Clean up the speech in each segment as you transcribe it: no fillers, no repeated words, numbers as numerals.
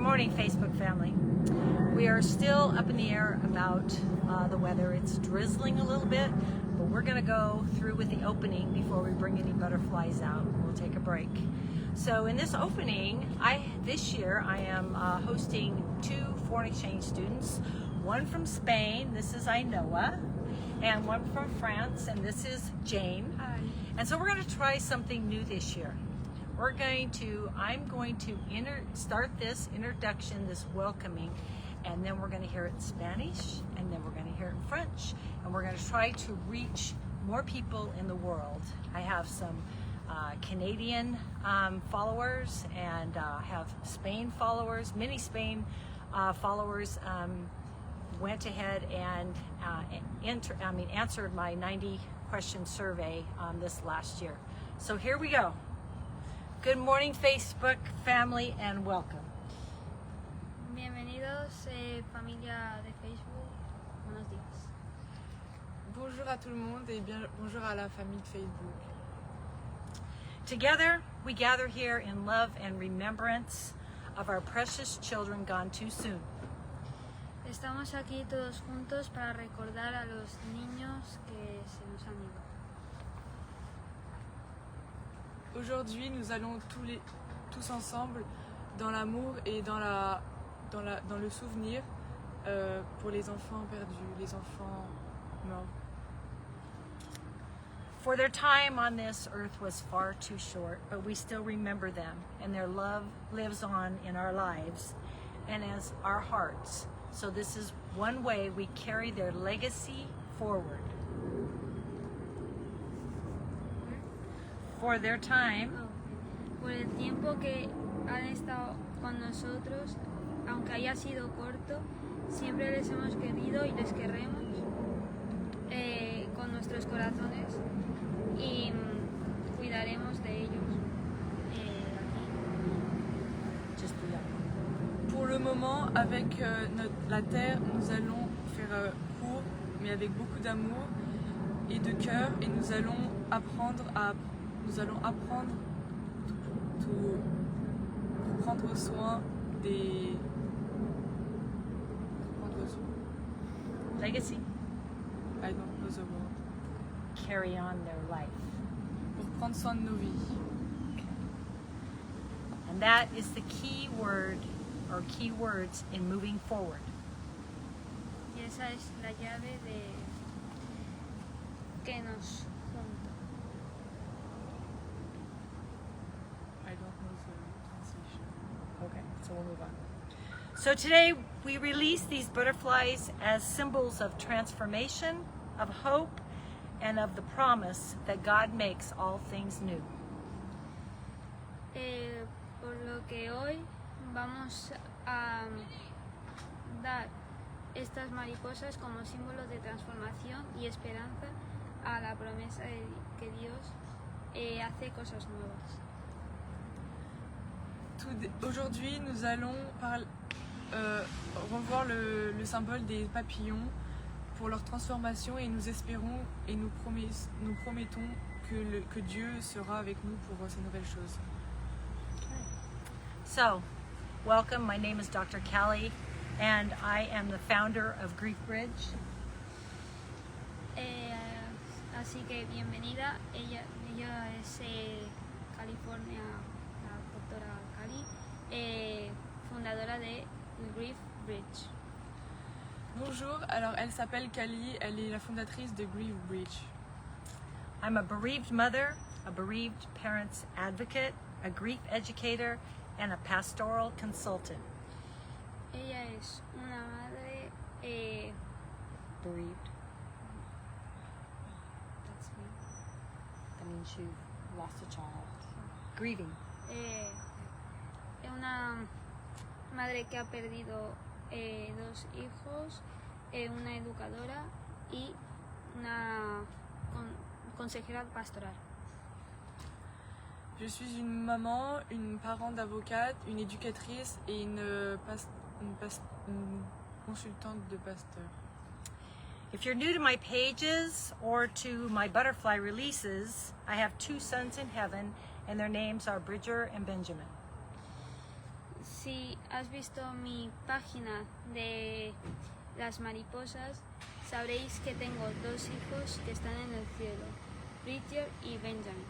morning, Facebook family. We are still up in the air about the weather. It's drizzling a little bit, but we're going to go through with the opening before we bring any butterflies out. We'll take a break. So in this opening, this year I am hosting 2 foreign exchange students, one from Spain, this is Ainoa, and one from France, and this is Jane. Hi. And so we're going to try something new this year. I'm going to start this introduction, this welcoming, and then we're going to hear it in Spanish, and then we're going to hear it in French, and we're going to try to reach more people in the world. I have some Canadian followers, and I have Spain followers. Many Spain followers went ahead and answered my 90-question survey this last year. So here we go. Good morning, Facebook family, and welcome. Bienvenidos, familia de Facebook. Buenos días. Bonjour à tout le monde et bonjour à la famille de Facebook. Together, we gather here in love and remembrance of our precious children gone too soon. Estamos aquí todos juntos para recordar a los niños que se nos han ido. Aujourd'hui, nous allons tous ensemble dans l'amour et dans le souvenir pour les enfants perdus, les enfants morts. For their time on this earth was far too short, but we still remember them, and their love lives on in our lives and as our hearts. So this is one way we carry their legacy forward. For their time, Por el tiempo que han estado con nosotros, aunque haya sido corto, siempre les hemos querido y les querremos con nuestros corazones y cuidaremos de ellos. Pour le moment, avec la terre, nous allons faire court, mais avec beaucoup d'amour et de cœur, et nous allons apprendre pour prendre soin des... legacy, I don't know the word. carry on their life. Pour prendre soin de nos vies. And that is the key word or key words in moving forward. Y esa es la llave de que nos junta. I don't know the translation. Okay, so we'll move on. So today we release these butterflies as symbols of transformation, of hope, and of the promise that God makes all things new. Por lo que hoy vamos a dar estas mariposas como símbolos de transformación y esperanza a la promesa de que Dios hace cosas nuevas. Aujourd'hui, nous allons revoir le symbole des papillons pour leur transformation, et nous espérons et nous promettons que Dieu sera avec nous pour ces nouvelles choses. So, welcome. My name is Dr. Callie, and I am the founder of Grief Bridge. Así que bienvenida, ella es California, la doctora Cali, fundadora de Grief Bridge. Bonjour, alors elle s'appelle Kali, elle est la fondatrice de Grief Bridge. I'm a bereaved mother, a bereaved parents advocate, a grief educator, and a pastoral consultant. Ella es una madre Bereaved. that's me. That means you lost a child. Grieving. Es una madre que ha perdido 2 hijos, una educadora y una consejera pastoral. Je suis une maman, une parent d'avocate, une éducatrice et une consultante de pasteur. If you're new to my pages or to my butterfly releases, I have 2 sons in heaven, and their names are Bridger and Benjamin. Si has visto mi página de las mariposas, sabréis que tengo dos hijos que están en el cielo, Bridger y Benjamin.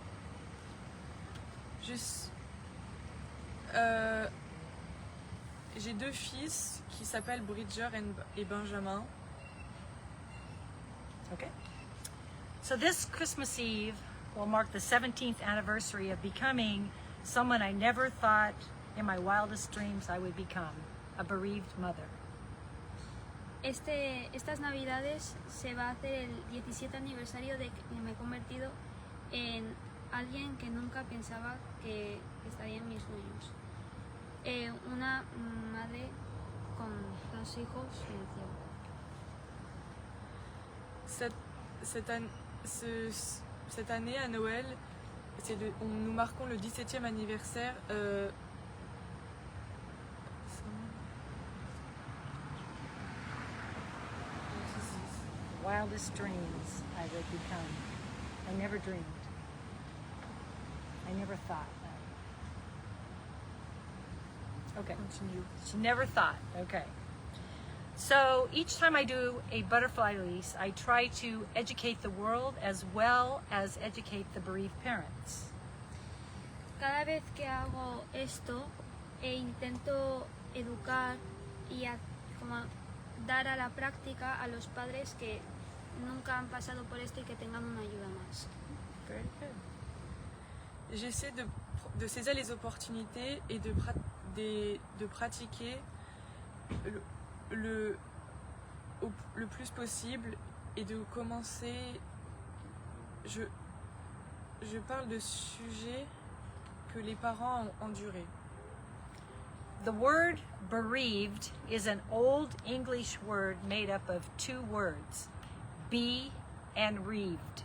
J'ai deux fils qui s'appellent Bridger et Benjamin. Okay. So this Christmas Eve will mark the 17th anniversary of becoming someone I never thought in my wildest dreams I would become, a bereaved mother. Estas navidades se va a hacer el 17 aniversario de que me he convertido en alguien que nunca pensaba que estaría en mis sueños. Una madre con dos hijos en el cielo. Cette année à Noël, nous marquons le 17e anniversaire. Wildest dreams I would become. I never dreamed. I never thought that. Okay. Continue. She never thought. Okay. So each time I do a butterfly release, I try to educate the world as well as educate the bereaved parents. Cada vez que hago esto, intento educar y como dar a la práctica a los padres que nunca han pasado por esto y que tengan una ayuda más. Very good. J'essaie de saisir les opportunités et de pratiquer le plus possible et de commencer. Je parle de sujets que les parents ont endurés. The word bereaved is an old English word made up of two words, be and reaved.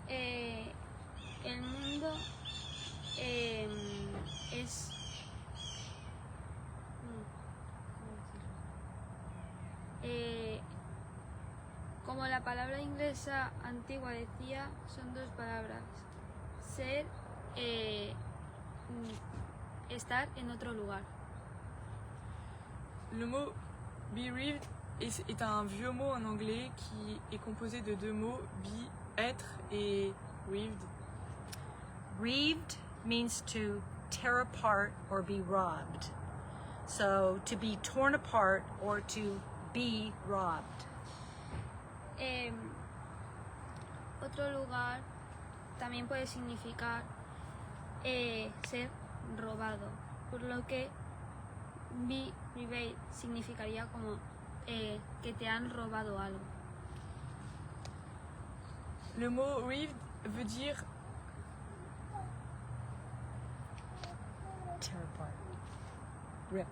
El mundo es... como la palabra inglesa antigua decía, son dos palabras. Ser, estar en otro lugar. Le mot bereaved est un vieux mot en anglais qui est composé de deux mots, be, être, et reaved. Reaved means to tear apart or be robbed. So to be torn apart or to be robbed. Otro lugar también puede significar ser robado, por lo que be reaved significaría como que te han robado algo. Le mot reaved veut dire Tear apart. Rip.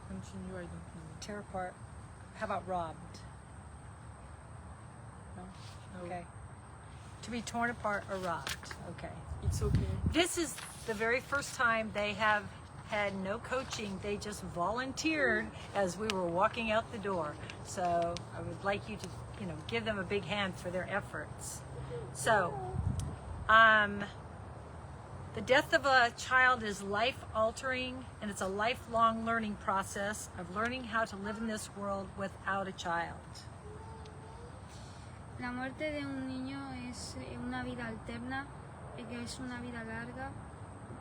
Continue, I don't know. Tear apart. How about robbed? No? No. Okay. To be torn apart or robbed. Okay. It's okay. This is the very first time they have had no coaching. They just volunteered as we were walking out the door. So I would like you to, give them a big hand for their efforts. So, the death of a child is life-altering, and it's a lifelong learning process of learning how to live in this world without a child. La muerte de un niño es una vida alterna, que es una vida larga,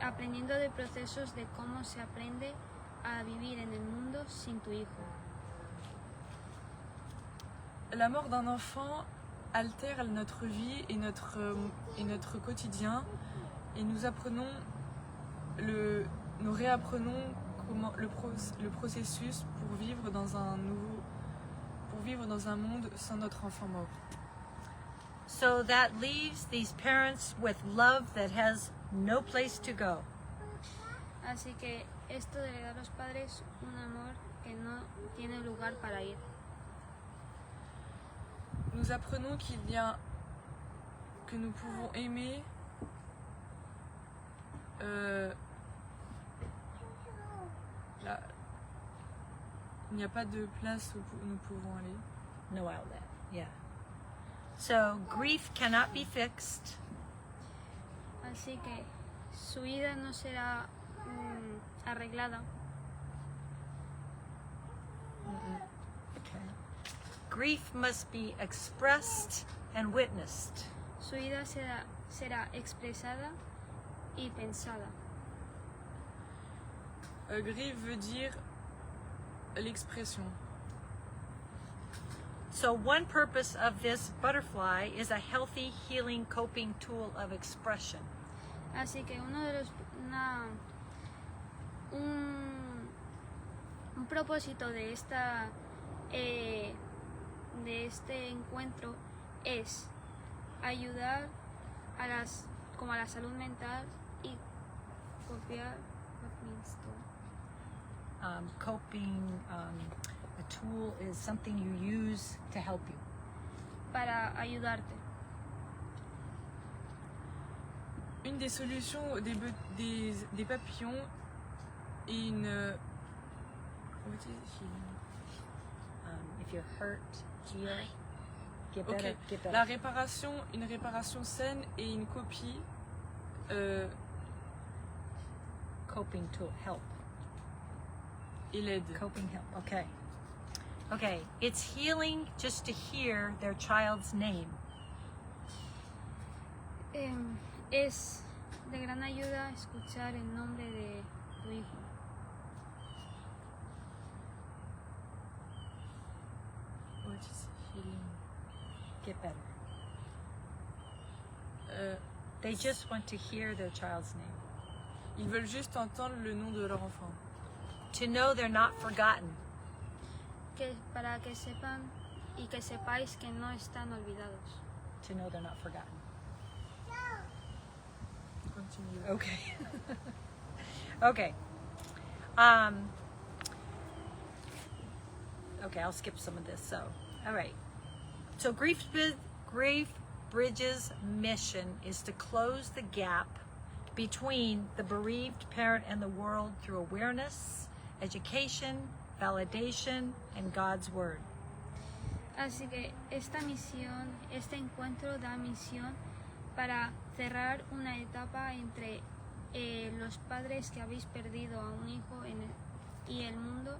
aprendiendo de procesos de cómo se aprende a vivir en el mundo sin tu hijo. La mort d'un enfant altère notre vie et notre quotidien, et nous réapprenons le processus pour vivre dans un monde sans notre enfant mort. So that leaves these parents with love that has no place to go. Así que esto le da a los padres un amor que no tiene lugar para ir. Nous apprenons que nous pouvons aimer il n'y a pas de place où nous pouvons aller. No outlet. Yeah. So grief cannot be fixed. Así que su vida no será arreglada. Okay. Grief must be expressed and witnessed. Su vida será expresada y pensada. Grief veut dire l'expression. So one purpose of this butterfly is a healthy, healing, coping tool of expression. Así que un propósito de este encuentro es ayudar como a la salud mental y copiar Coping, a tool is something you use to help you. para ayudarte. Une des solutions des papillons est une... What is healing? If you're hurt, heal, get Ok. better, get better. La réparation, une réparation saine et une copie Coping tool, help. et l'aide. Coping help, okay. Okay, it's healing just to hear their child's name. Es de gran ayuda escuchar el nombre de tu hijo. What is healing? Get better. They just want to hear their child's name. Ils veulent juste entendre le nom de leur enfant. To know they're not forgotten. Para que sepan y que sepáis que no están olvidados. To know they're not forgotten. Continue. Okay. Okay. Okay, I'll skip some of this. So, all right. So Grief Bridge's mission is to close the gap between the bereaved parent and the world through awareness, education, validation, and God's Word. Así que este encuentro da misión para cerrar una etapa entre los padres que habéis perdido a un hijo y el mundo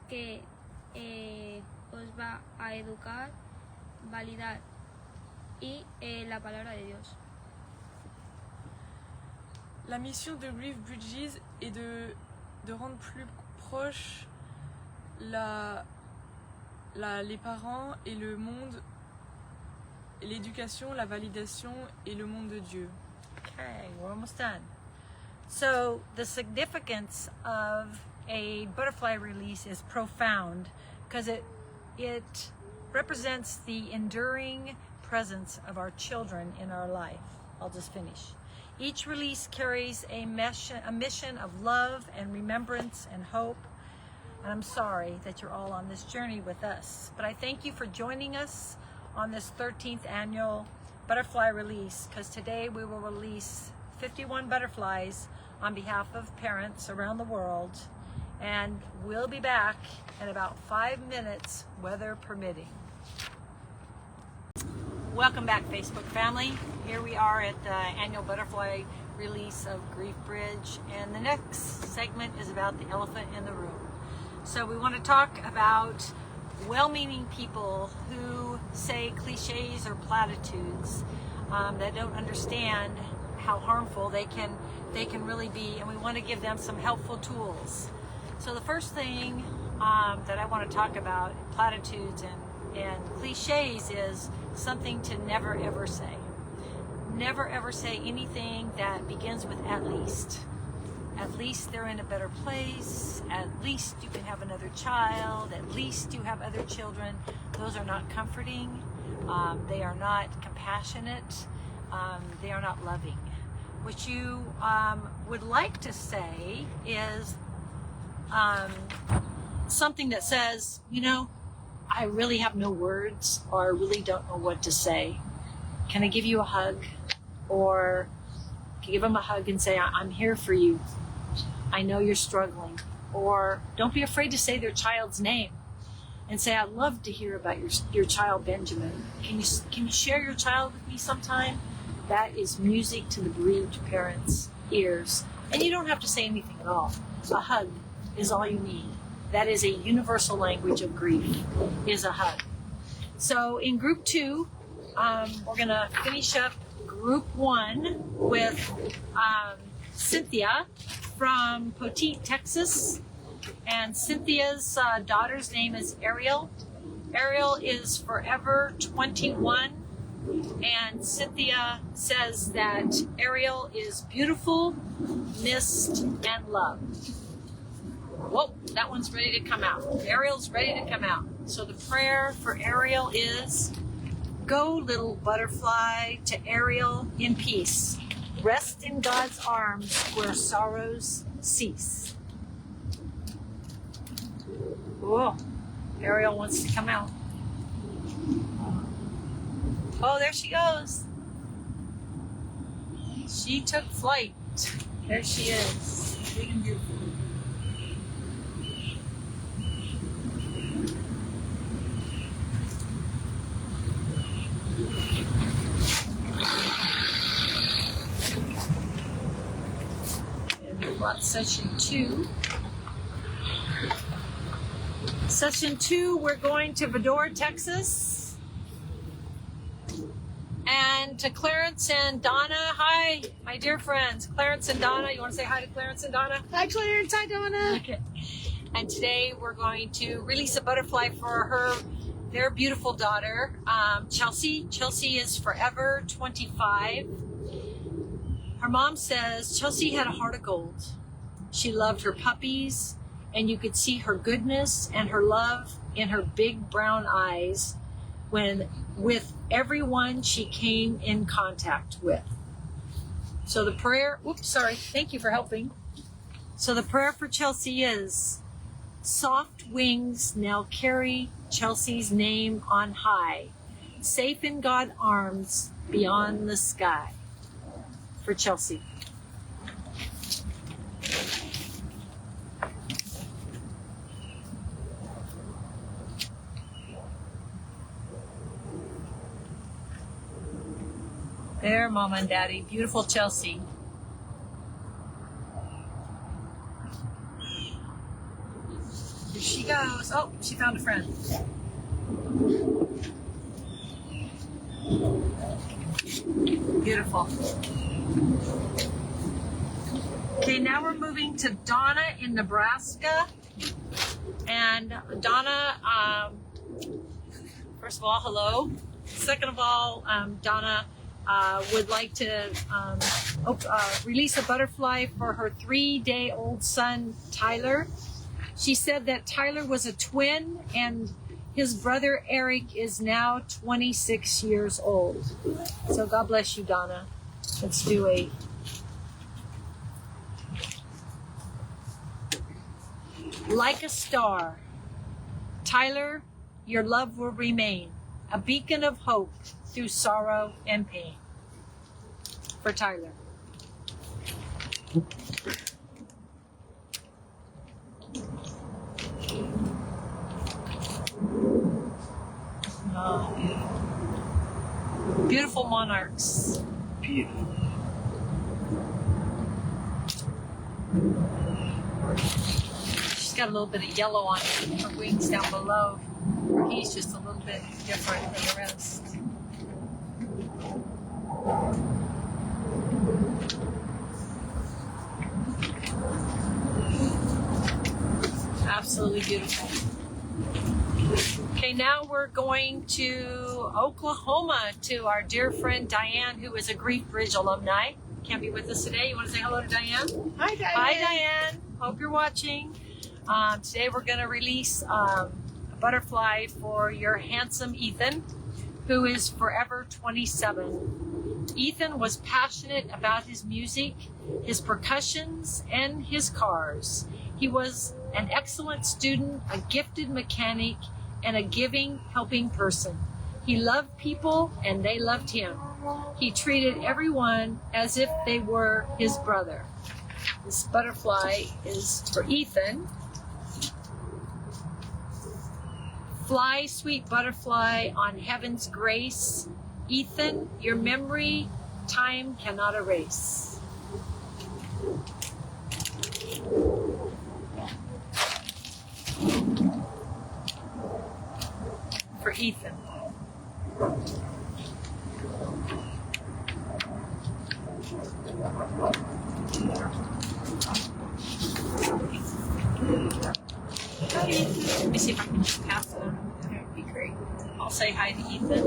que os va a educar, validar y la palabra de Dios. La mission de Grief Bridges est de rendre plus proche les parents et le monde, l'éducation, la validation et le monde de Dieu. Okay, we're almost done. So the significance of a butterfly release is profound because it represents the enduring presence of our children in our life. I'll just finish. Each release carries a mission of love and remembrance and hope. And I'm sorry that you're all on this journey with us. But I thank you for joining us on this 13th annual butterfly release, because today we will release 51 butterflies on behalf of parents around the world. And we'll be back in about 5 minutes, weather permitting. Welcome back, Facebook family. Here we are at the annual butterfly release of Grief Bridge, and the next segment is about the elephant in the room. So we want to talk about well-meaning people who say cliches or platitudes that don't understand how harmful they can really be, and we want to give them some helpful tools. So the first thing that I want to talk about, platitudes and cliches, is something to never ever say. Never ever say anything that begins with at least. At least they're in a better place. At least you can have another child. At least you have other children. Those are not comforting. They are not compassionate. They are not loving. What you would like to say is something that says, you know, I really have no words, or I really don't know what to say. Can I give you a hug? Or give them a hug and say, I'm here for you. I know you're struggling. Or don't be afraid to say their child's name. and say, I'd love to hear about your child, Benjamin. Can you share your child with me sometime? That is music to the bereaved parents' ears. And you don't have to say anything at all. A hug is all you need. That is a universal language of grief, is a hug. So in group 2, we're going to finish up group 1 with Cynthia from Poteet, Texas. And Cynthia's daughter's name is Ariel. Ariel is forever 21. And Cynthia says that Ariel is beautiful, missed, and loved. Whoa, that one's ready to come out. Ariel's ready to come out. So the prayer for Ariel is, go, little butterfly, to Ariel in peace. Rest in God's arms where sorrows cease. Whoa, Ariel wants to come out. Oh, there she goes. She took flight. There she is. Big and beautiful. And we've got session 2. Session 2, we're going to Vidor, Texas. And to Clarence and Donna. Hi, my dear friends. Clarence and Donna. You want to say hi to Clarence and Donna? Hi, Clarence. Hi, Donna. Okay. And today we're going to release a butterfly for their beautiful daughter, Chelsea. Chelsea is forever 25. Her mom says Chelsea had a heart of gold. She loved her puppies, and you could see her goodness and her love in her big brown eyes with everyone she came in contact with. So the prayer, thank you for helping. So the prayer for Chelsea is, soft wings now carry Chelsea's name on high, safe in God's arms beyond the sky. For Chelsea. There, Mama and Daddy. Beautiful Chelsea. Here she goes. Oh, she found a friend. Beautiful. Okay, now we're moving to Donna in Nebraska. And Donna, first of all, hello. Second of all, Donna would like to release a butterfly for her 3-day-old son, Tyler. She said that Tyler was a twin and his brother Eric is now 26 years old. So God bless you, Donna. Let's do a like a star. Tyler, your love will remain a beacon of hope through sorrow and pain. For Tyler. Oh, beautiful. Beautiful monarchs. Beautiful. She's got a little bit of yellow on her wings down below. He's just a little bit different than the rest. Absolutely beautiful. Okay, now we're going to Oklahoma to our dear friend Diane, who is a Grief Bridge alumni. Can't be with us today. You want to say hello to Diane? Hi, Diane. Hi, Diane. Hope you're watching. Today we're going to release a butterfly for your handsome Ethan, who is forever 27. Ethan was passionate about his music, his percussions, and his cars. He was an excellent student, a gifted mechanic, and a giving, helping person. He loved people, and they loved him. He treated everyone as if they were his brother. This butterfly is for Ethan. Fly, sweet butterfly, on heaven's grace. Ethan, your memory, time cannot erase. For Ethan. Let me see if I can just pass it. That would be great. I'll say hi to Ethan.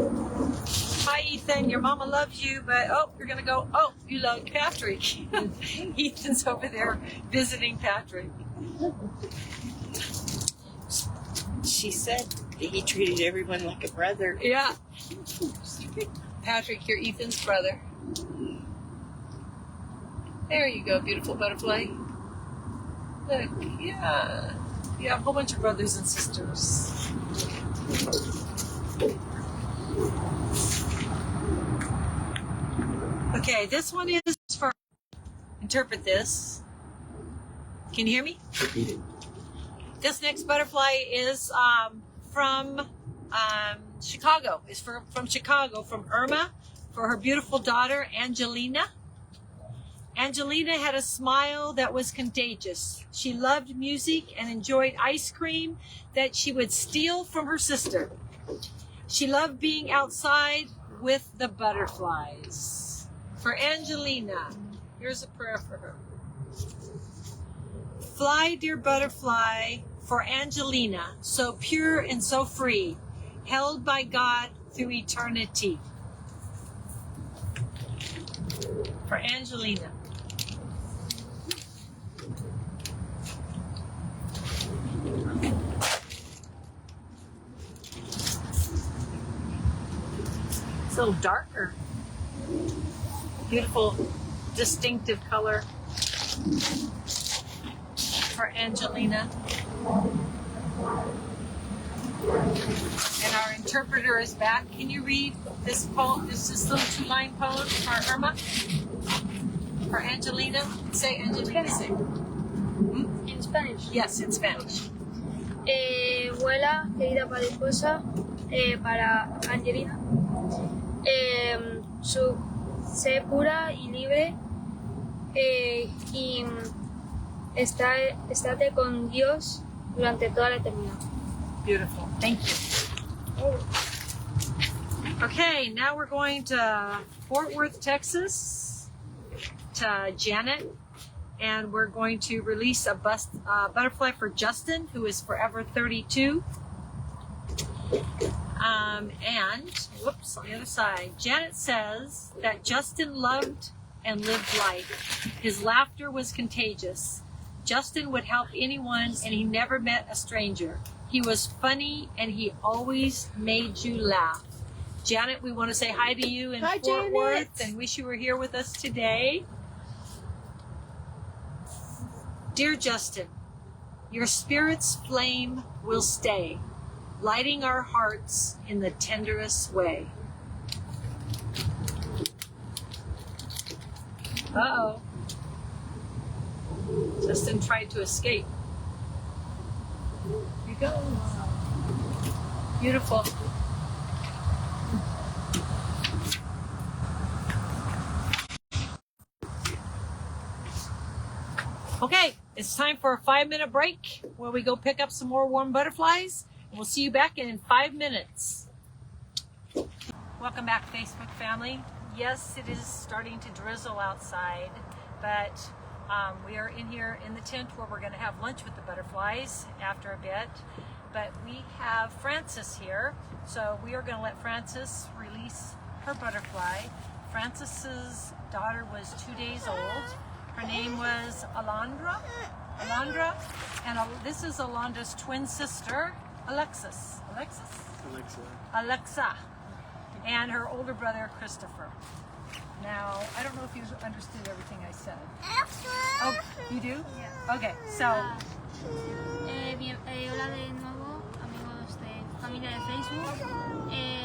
Hi, Ethan. Your mama loves you, but you're gonna go. Oh, you love Patrick. Ethan's over there visiting Patrick. She said that he treated everyone like a brother. Yeah. Patrick, you're Ethan's brother. There you go, beautiful butterfly. Look, yeah. You have a whole bunch of brothers and sisters. Okay, this one is for, interpret this. Can you hear me? Repeat it. This next butterfly is from Chicago. It's from Chicago, from Irma, for her beautiful daughter, Angelina. Angelina had a smile that was contagious. She loved music and enjoyed ice cream that she would steal from her sister. She loved being outside with the butterflies. For Angelina, here's a prayer for her. Fly, dear butterfly, for Angelina, so pure and so free, held by God through eternity. For Angelina. It's a little darker. Beautiful, distinctive color. For Angelina. And our interpreter is back. Can you read this poem? This is little 2-line poem for Irma? For Angelina? Say Angelina. Say. In Spanish. Yes, in Spanish. Vuela, querida mariposa, para Angelina. Sé pura y libre y estate con Dios durante toda la eternidad. Beautiful. Thank you. Okay, now we're going to Fort Worth, Texas, to Janet, and we're going to release a butterfly for Justin, who is forever 32. And, whoops, on the other side, Janet says that Justin loved and lived life. His laughter was contagious. Justin would help anyone, and he never met a stranger. He was funny, and he always made you laugh. Janet, we want to say hi to you in Fort Janet. Worth and wish you were here with us today. Dear Justin, your spirit's flame will stay, lighting our hearts in the tenderest way. Uh-oh. Justin tried to escape. Here he goes. Beautiful. Okay, it's time for a 5-minute break where we go pick up some more warm butterflies. And we'll see you back in 5 minutes. Welcome back, Facebook family. Yes, it is starting to drizzle outside, but we are in here in the tent where we're going to have lunch with the butterflies after a bit. But we have Frances here, so we are going to let Frances release her butterfly. Frances's daughter was 2 days old. Her name was Alondra, and this is Alondra's twin sister, Alexa, and her older brother, Christopher. Now, I don't know if you understood everything I said. Oh, you do? Yeah. Okay, so, Hola de nuevo, amigos de familia de Facebook.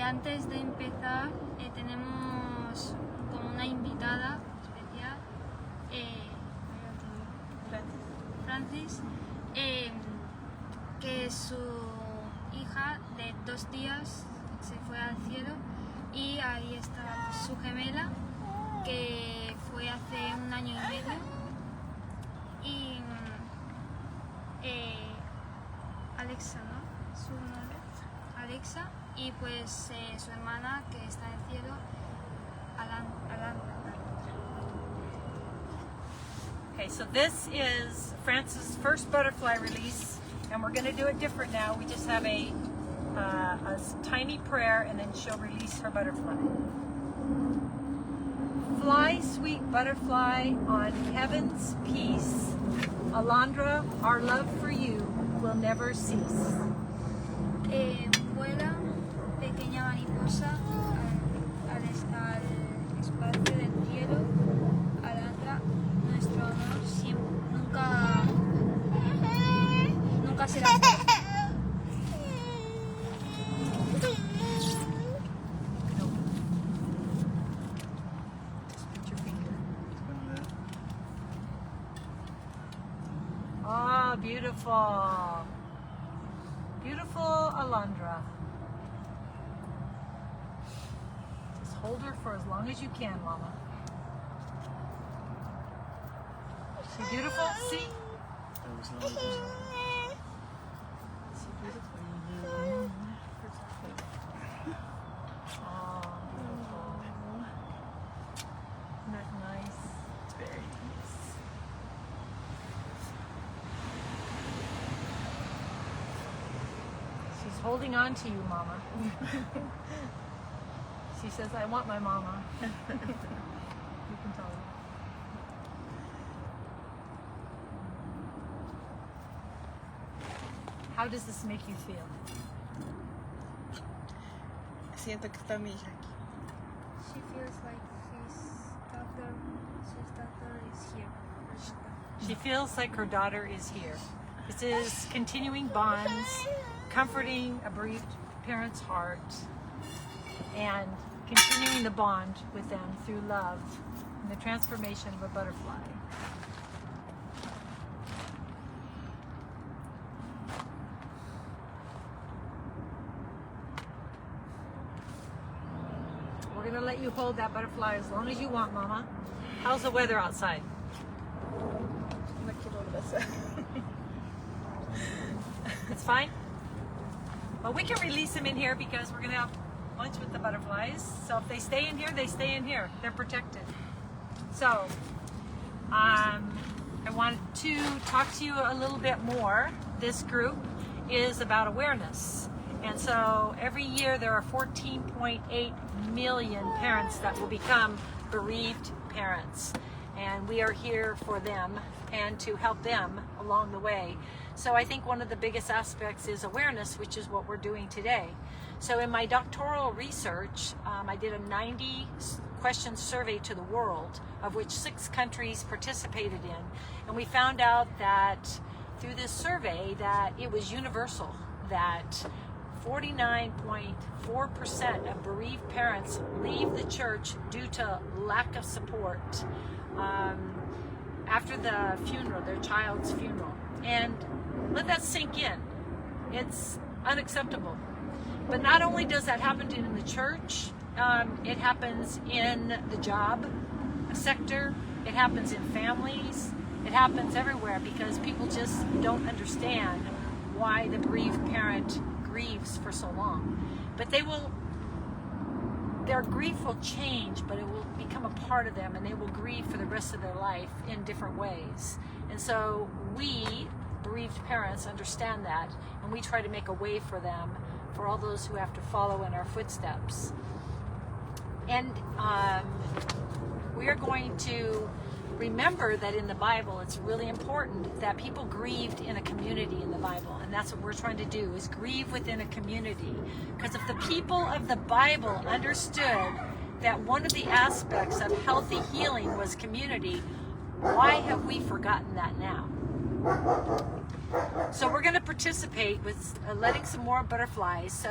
Antes de empezar, tenemos como una invitada especial, Francis, que su hija de 2 días se fue al cielo y ahí está su gemela, que fue hace 1 año y medio. Y Alexa, ¿no? Su nombre, Alexa, y pues su hermana que está en el cielo, Alondra. Okay, so this is Frances' first butterfly release, and we're going to do it different now. We just have a tiny prayer, and then she'll release her butterfly. Fly, sweet butterfly, on heaven's peace. Alondra, our love for you will never cease. Vuela, pequeña mariposa, al espacio del cielo. Alondra, nuestro amor siempre, nunca será. Oh, beautiful. Beautiful Alondra. Just hold her for as long as you can, Mama. Is she beautiful? See? Is she beautiful? Oh, beautiful. Isn't that nice? It's very nice. She's holding on to you, Mama. She says, I want my mama. You can tell her. How does this make you feel? Siento que está mi hija aquí. She feels like his daughter is here. She feels like her daughter is here. This is continuing bonds, comforting a bereaved parent's heart, and continuing the bond with them through love and the transformation of a butterfly. We're going to let you hold that butterfly as long as you want, Mama. How's the weather outside? It's fine? Well, we can release them in here because we're going to have lunch with the butterflies. So if they stay in here, they stay in here. They're protected. So I want to talk to you a little bit more. This group is about awareness. And so every year there are 14.8 million parents that will become bereaved parents. And we are here for them and to help them along the way. So I think one of the biggest aspects is awareness, which is what we're doing today. So in my doctoral research, I did a 90-question survey to the world, of which 6 countries participated in. And we found out that through this survey that it was universal, that 49.4% of bereaved parents leave the church due to lack of support after the funeral, their child's funeral. And let that sink in. It's unacceptable. But not only does that happen in the church, it happens in the job sector, it happens in families, it happens everywhere because people just don't understand why the bereaved parent grieves for so long. But their grief will change, but it will become a part of them and they will grieve for the rest of their life in different ways. And so we, bereaved parents, understand that, and we try to make a way for them, for all those who have to follow in our footsteps. And we are going to remember that in the Bible, it's really important that people grieved in a community in the Bible. And that's what we're trying to do, is grieve within a community. Because if the people of the Bible understood that one of the aspects of healthy healing was community, why have we forgotten that now? So we're going to participate with letting some more butterflies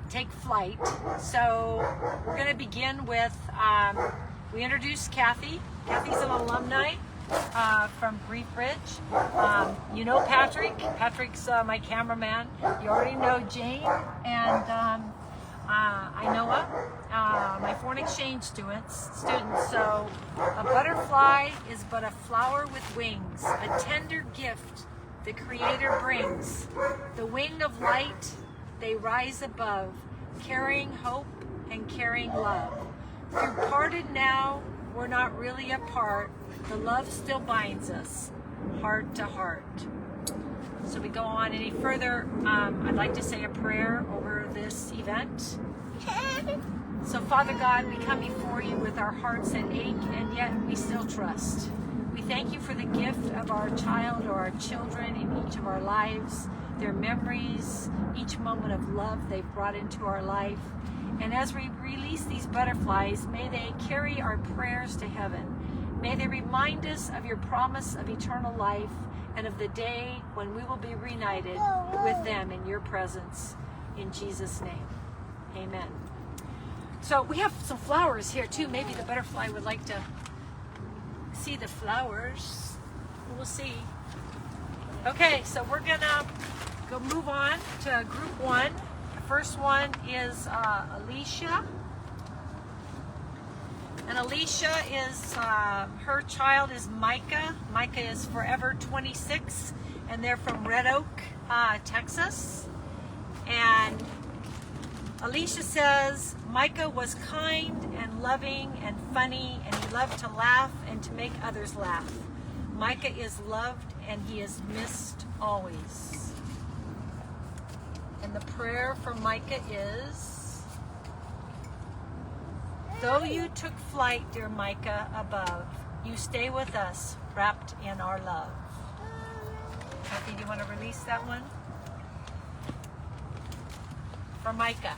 take flight. So we're going to begin with, we introduced Kathy. Kathy's an alumni from Grief Bridge. You know Patrick. Patrick's my cameraman. You already know Jane and I Noah, my foreign exchange students. So a butterfly is but a flower with wings, a tender gift the Creator brings. The wing of light, they rise above, carrying hope and carrying love. Through parted now, we're not really apart. The love still binds us, heart to heart. So we go on any further, I'd like to say a prayer over this event. So Father God, we come before you with our hearts that ache, and yet we still trust. We thank you for the gift of our child or our children in each of our lives, their memories, each moment of love they've brought into our life. And as we release these butterflies, may they carry our prayers to heaven. May they remind us of your promise of eternal life and of the day when we will be reunited with them in your presence. In Jesus' name, amen. So we have some flowers here too. Maybe the butterfly would like to see the flowers. We'll see. Okay, so we're gonna go move on to group one. The first one is Alicia. And Alicia is, her child is Micah. Micah is forever 26, and they're from Red Oak, Texas. And Alicia says, Micah was kind and loving and funny, and he loved to laugh and to make others laugh. Micah is loved and he is missed always. And the prayer for Micah is, though you took flight, dear Micah, above, you stay with us, wrapped in our love. Kathy, do you want to release that one? For Micah.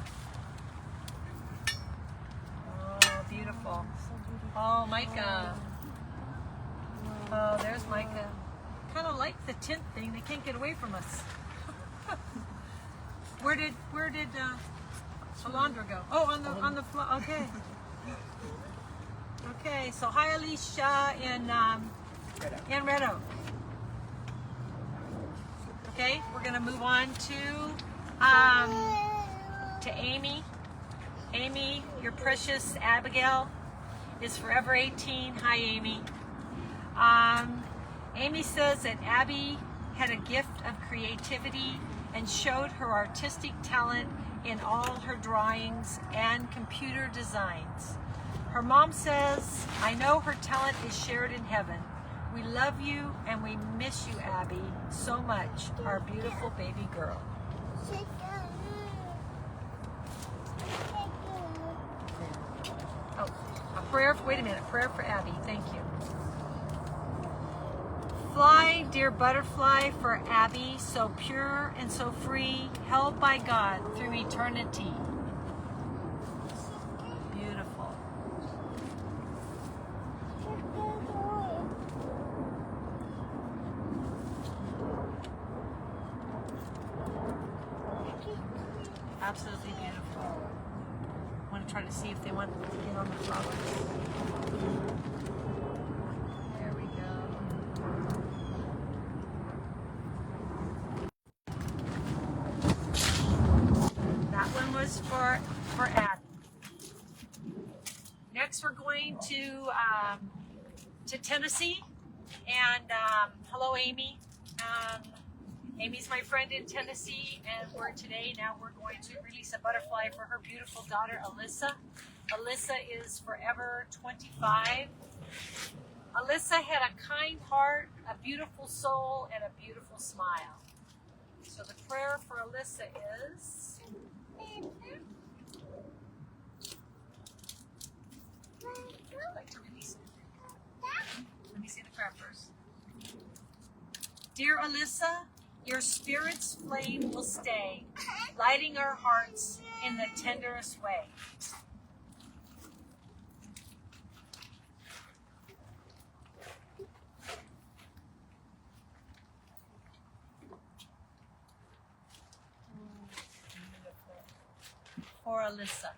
Oh, beautiful. Oh, Micah. Oh, there's Micah. Kind of like the tint thing. They can't get away from us. Where did Alondra go? Oh, on the floor. Okay. Okay. So hi, Alicia in Red Oak. Okay, we're gonna move on to Amy. Amy, your precious Abigail is forever 18. Hi, Amy. Amy says that Abby had a gift of creativity and showed her artistic talent in all her drawings and computer designs. Her mom says, I know her talent is shared in heaven. We love you and we miss you, Abby, so much, our beautiful baby girl. Oh, a prayer, wait a minute, prayer for Abby, thank you. Fly, dear butterfly, for Abby, so pure and so free, held by God through eternity. Beautiful. Absolutely beautiful. I want to try to see if they want to get on the flowers. There we go. That one was for Abby. Next, we're going to Tennessee, and hello, Amy. Amy's my friend in Tennessee, and we're going to release a butterfly for her beautiful daughter, Alyssa. Alyssa is forever 25. Alyssa had a kind heart, a beautiful soul, and a beautiful smile. So the prayer for Alyssa is, I'd like to release it. Let me see the prayer first. Dear Alyssa, your spirit's flame will stay, lighting our hearts in the tenderest way. For Alyssa.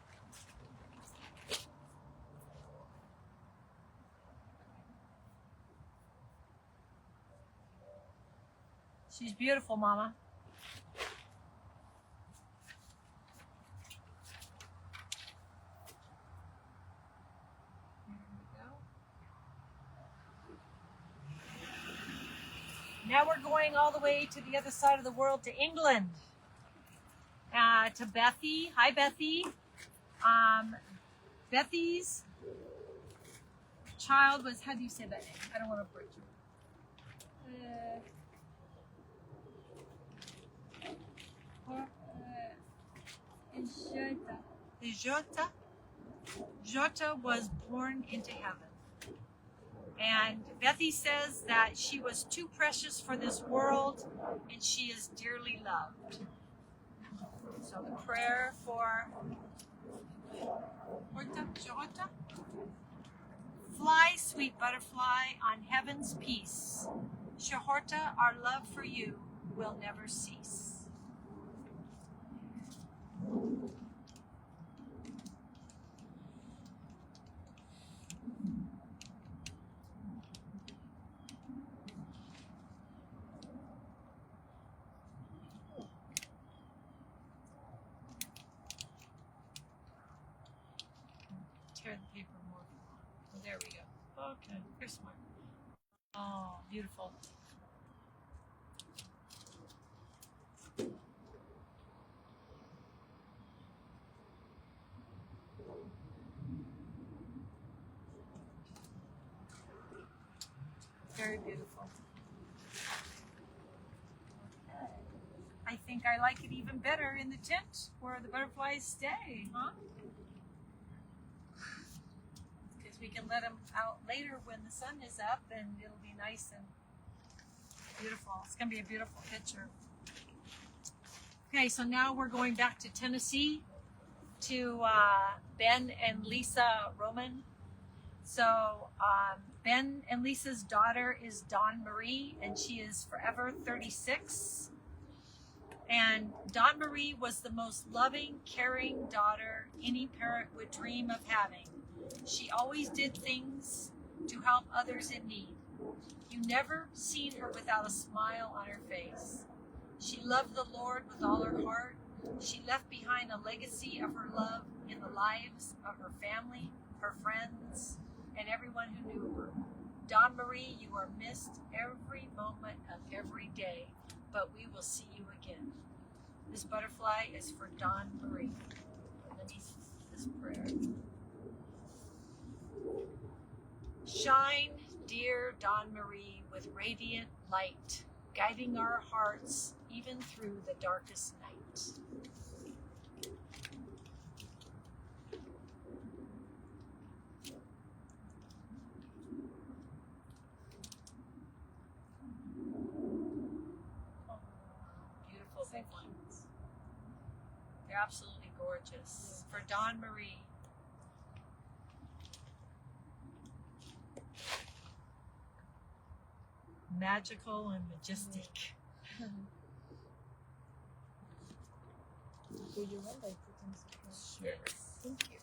She's beautiful, Mama. There we go. Now we're going all the way to the other side of the world, to England. To Bethy. Hi, Bethy. Bethy's child was, how do you say that name? I don't want to butcher it. Jota was born into heaven. And Bethy says that she was too precious for this world and she is dearly loved. So the prayer for Jota. Fly, sweet butterfly, on heaven's peace. Shahorta, our love for you will never cease. Tear the paper more. Oh, there we go. Okay, you're smart. Oh, beautiful. Very beautiful. I think I like it even better in the tent where the butterflies stay, huh? Because we can let them out later when the sun is up and it'll be nice and beautiful. It's going to be a beautiful picture. Okay, so now we're going back to Tennessee to Ben and Lisa Roman. So Ben and Lisa's daughter is Dawn Marie, and she is forever 36. And Dawn Marie was the most loving, caring daughter any parent would dream of having. She always did things to help others in need. You never seen her without a smile on her face. She loved the Lord with all her heart. She left behind a legacy of her love in the lives of her family, her friends, and everyone who knew her. Dawn Marie, you are missed every moment of every day, but we will see you again. This butterfly is for Dawn Marie. Let me see this prayer. Shine, dear Dawn Marie, with radiant light, guiding our hearts even through the darkest night. Beautiful big ones. They're absolutely gorgeous. For Dawn Marie. Magical and majestic. Do you want I put in some? Yes. Thank you.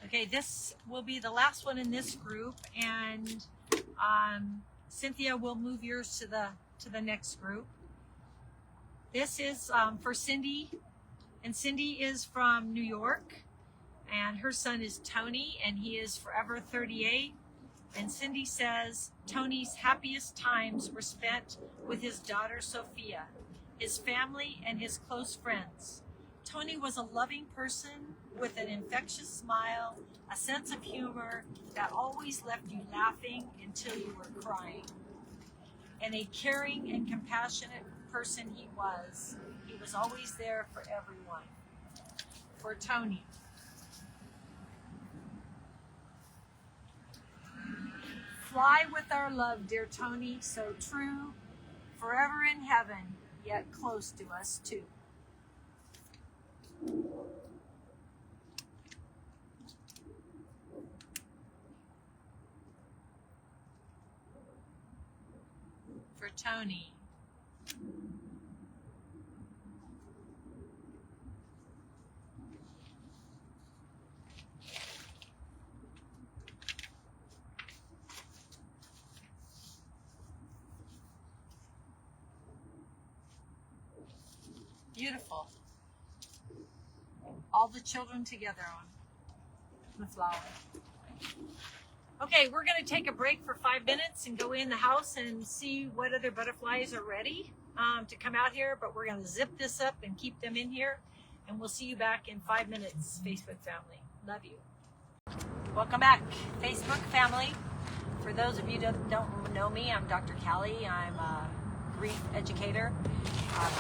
Okay, this will be the last one in this group, and Cynthia will move yours to the next group. This is for Cindy, and Cindy is from New York, and her son is Tony, and he is forever 38. And Cindy says Tony's happiest times were spent with his daughter Sophia, his family, and his close friends. Tony was a loving person with an infectious smile, a sense of humor that always left you laughing until you were crying. And a caring and compassionate person he was. He was always there for everyone. For Tony. Fly with our love, dear Tony, so true, forever in heaven, yet close to us too. For Tony. Beautiful. All the children together on the flower. Okay, we're going to take a break for 5 minutes and go in the house and see what other butterflies are ready to come out here. But we're going to zip this up and keep them in here. And we'll see you back in 5 minutes, Facebook family. Love you. Welcome back, Facebook family. For those of you that don't know me, I'm Dr. Callie. I'm a grief educator,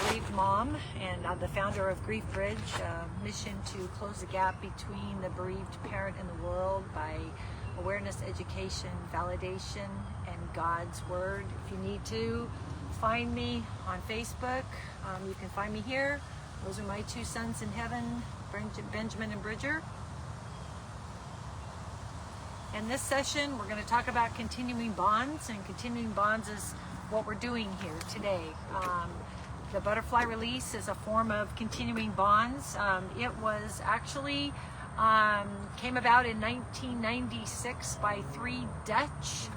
bereaved mom, and I'm the founder of Grief Bridge, a mission to close the gap between the bereaved parent and the world by awareness, education, validation, and God's Word. If you need to find me on Facebook, you can find me here. Those are my two sons in heaven, Benjamin and Bridger. In this session, we're going to talk about continuing bonds, and continuing bonds is what we're doing here today. The butterfly release is a form of continuing bonds. It was actually came about in 1996 by 3 Dutch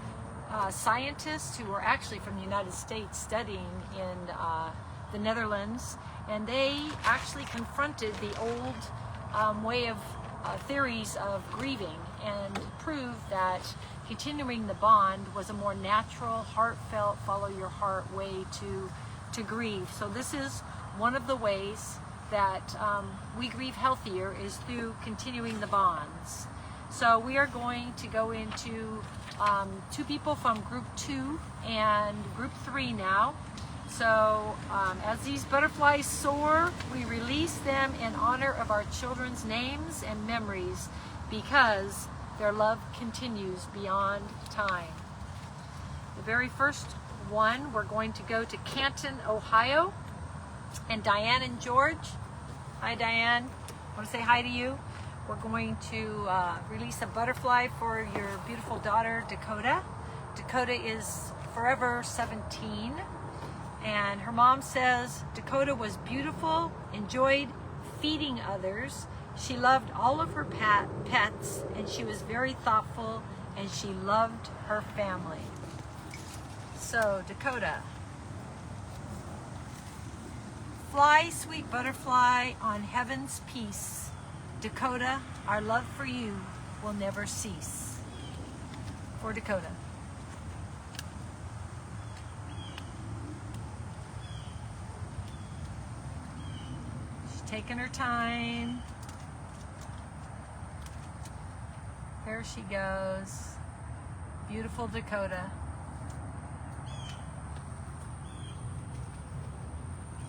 scientists who were actually from the United States studying in the Netherlands, and they actually confronted the old way of theories of grieving and proved that continuing the bond was a more natural, heartfelt, follow your heart way to grieve. So this is one of the ways that we grieve healthier, is through continuing the bonds. So we are going to go into 2 people from group 2 and group 3 now. So as these butterflies soar, we release them in honor of our children's names and memories, because their love continues beyond time. The very first one, we're going to go to Canton, Ohio, and Diane and George. Hi, Diane. I want to say hi to you. We're going to release a butterfly for your beautiful daughter, Dakota. Dakota is forever 17. And her mom says Dakota was beautiful, enjoyed feeding others. She loved all of her pets, and she was very thoughtful, and she loved her family. So, Dakota. Fly, sweet butterfly, on heaven's peace. Dakota, our love for you will never cease. For Dakota. Taking her time. There she goes. Beautiful Dakota.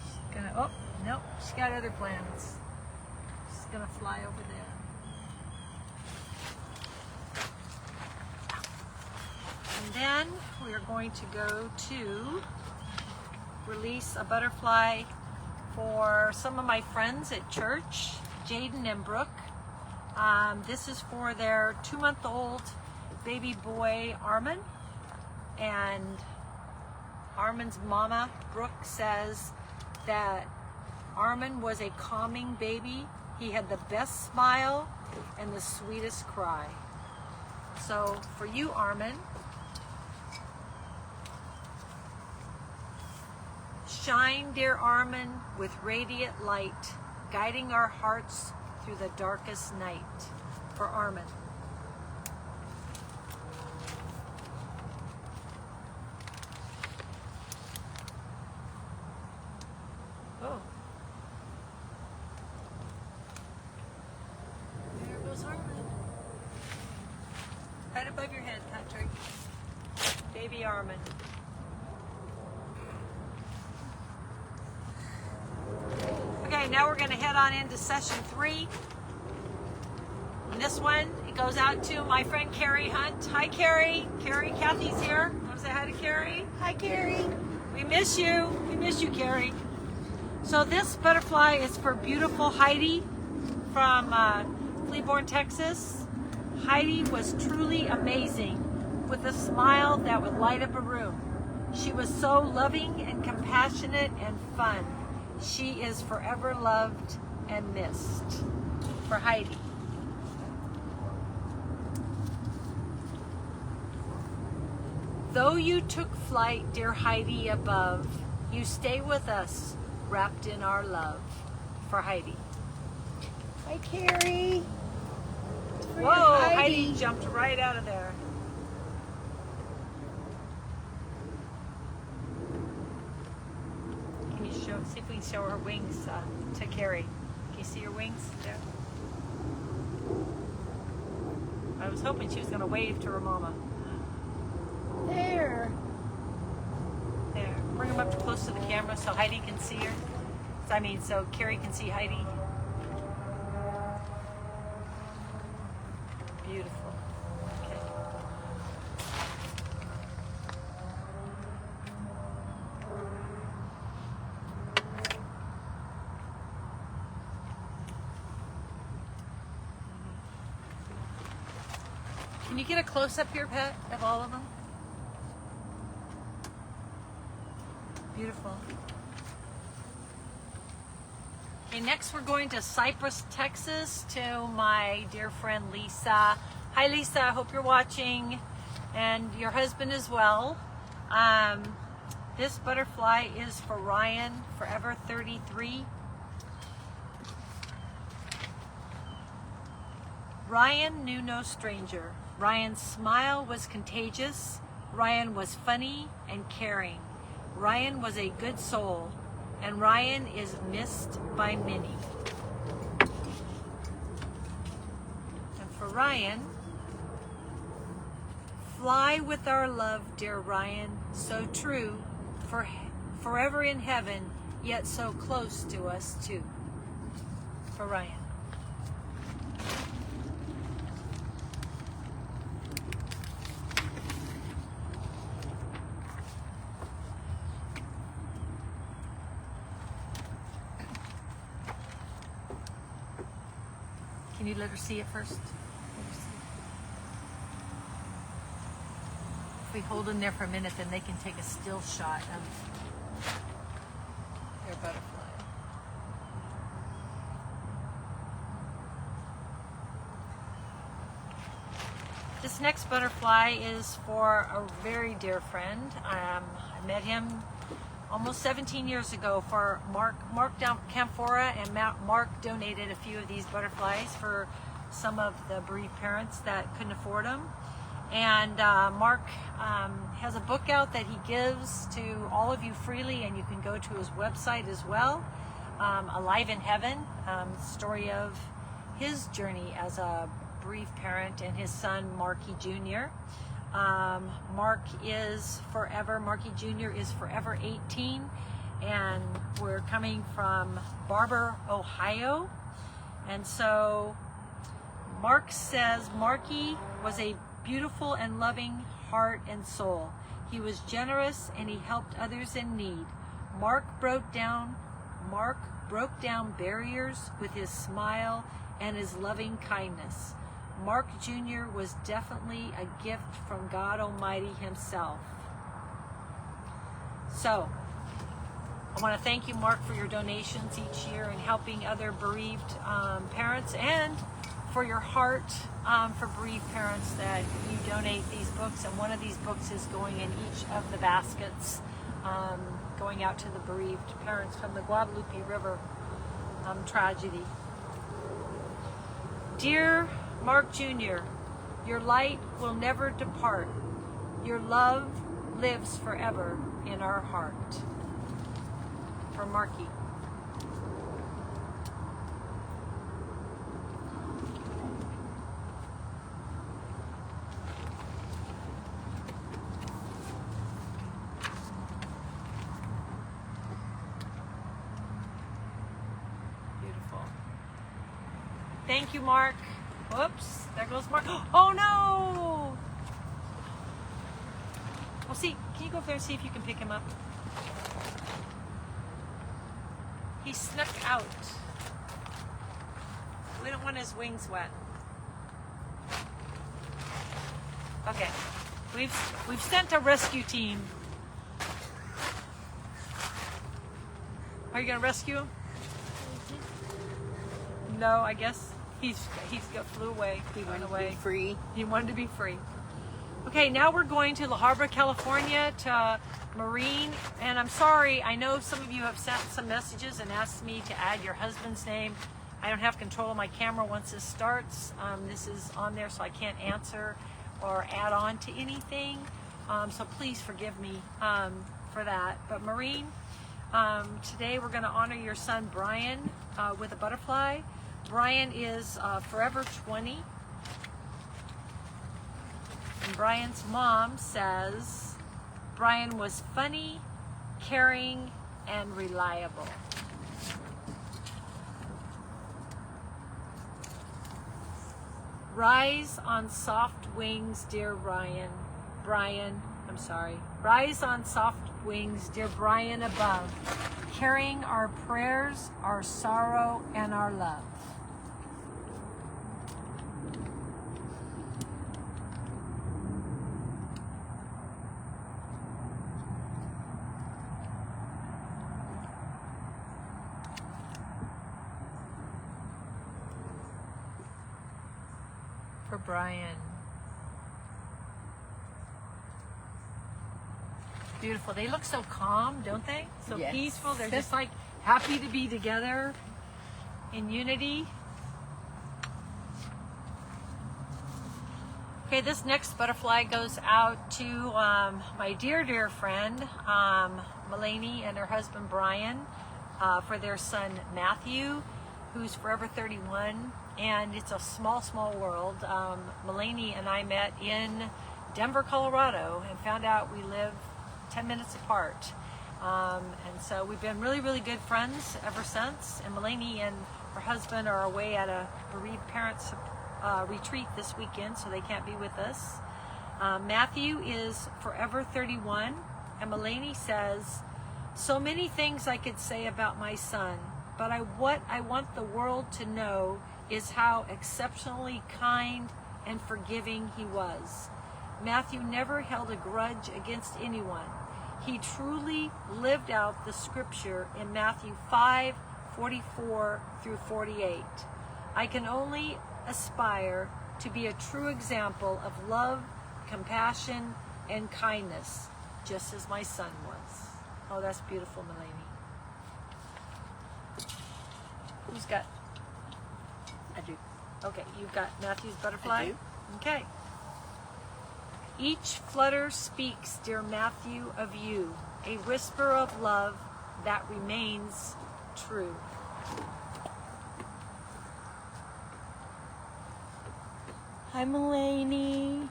She's gonna, oh, nope, she's got other plans. She's gonna fly over there. And then we are going to go to release a butterfly for some of my friends at church, Jaden and Brooke. This is for their 2-month-old baby boy, Armin. And Armin's mama, Brooke, says that Armin was a calming baby. He had the best smile and the sweetest cry. So for you, Armin, shine, dear Armin, with radiant light, guiding our hearts through the darkest night. For Armin. Oh. There goes Armin. Right above your head, Patrick. Baby Armin. Okay, now we're going to head on into session 3. And this one, it goes out to my friend Carrie Hunt. Hi, Carrie. Carrie, Kathy's here. Want to say hi to Carrie? Hi, Carrie. We miss you. We miss you, Carrie. So this butterfly is for beautiful Heidi from Cleburne, Texas. Heidi was truly amazing, with a smile that would light up a room. She was so loving and compassionate and fun. She is forever loved and missed. For Heidi. Though you took flight, dear Heidi, above, you stay with us wrapped in our love for Heidi. Hi, Carrie. Whoa, Heidi jumped right out of there. Can you see if we can show her wings to Carrie? Can you see her wings there? I was hoping she was going to wave to her mama. There. There. Bring them up close to the camera so Heidi can see her. So Carrie can see Heidi. Beautiful. Okay. Can you get a close-up here, Pat, of all of them? Beautiful. Okay, next we're going to Cypress, Texas to my dear friend Lisa. Hi Lisa, I hope you're watching, and your husband as well. This butterfly is for Ryan, Forever 33. Ryan knew no stranger. Ryan's smile was contagious. Ryan was funny and caring. Ryan was a good soul, and Ryan is missed by many. And for Ryan, fly with our love, dear Ryan, so true, forever in heaven, yet so close to us too. For Ryan. Can you let her see it first? If we hold them there for a minute, then they can take a still shot of their butterfly. This next butterfly is for a very dear friend. I met him almost 17 years ago for Mark Camphora, and Mark donated a few of these butterflies for some of the bereaved parents that couldn't afford them. And Mark has a book out that he gives to all of you freely, and you can go to his website as well, Alive in Heaven, story of his journey as a bereaved parent and his son Marky Jr. Marky Jr. is forever 18, and we're coming from Barber, Ohio. And so Mark says Marky was a beautiful and loving heart and soul. He was generous and he helped others in need. Mark broke down barriers with his smile and his loving kindness. Mark Jr. was definitely a gift from God Almighty himself. So, I want to thank you, Mark, for your donations each year and helping other bereaved parents, and for your heart for bereaved parents that you donate these books. And one of these books is going in each of the baskets, going out to the bereaved parents from the Guadalupe River tragedy. Dear Mark Jr., your light will never depart. Your love lives forever in our heart. For Marky. Beautiful. Thank you, Mark. Whoops, there goes Mark. Oh no! Well, see, can you go up there and see if you can pick him up? He snuck out. We don't want his wings wet. Okay, we've sent a rescue team. Are you gonna rescue him? No, I guess. He flew away. He went away. Free. He wanted to be free. Okay, now we're going to La Habra, California to Marine. And I'm sorry, I know some of you have sent some messages and asked me to add your husband's name. I don't have control of my camera once this starts. This is on there, so I can't answer or add on to anything. So please forgive me for that. But Marine, today we're going to honor your son Brian with a butterfly. Brian is forever 20. And Brian's mom says Brian was funny, caring, and reliable. Rise on soft wings, dear Brian. Rise on soft wings, dear Brian above, carrying our prayers, our sorrow, and our love. For Brian. Beautiful. They look so calm, don't they? So Yes. peaceful. They're just like happy to be together in unity. Okay, this next butterfly goes out to my dear friend, Melanie and her husband Brian, for their son Matthew, who's forever 31. And it's a small world. Melanie and I met in Denver, Colorado, and found out we live 10 minutes apart. And so we've been really good friends ever since. And Melanie and her husband are away at a bereaved parents retreat this weekend, so they can't be with us. Matthew is forever 31, and Melanie says, so many things I could say about my son, but what I want the world to know is how exceptionally kind and forgiving he was. Matthew never held a grudge against anyone. He truly lived out the scripture in Matthew 5:44 through 48. I can only aspire to be a true example of love, compassion, and kindness, just as my son was. Oh, that's beautiful, Melanie. Who's got? I do. Okay, you've got Matthew's butterfly? I do. Okay. Each flutter speaks, dear Matthew, of you, a whisper of love that remains true. Hi, Melanie.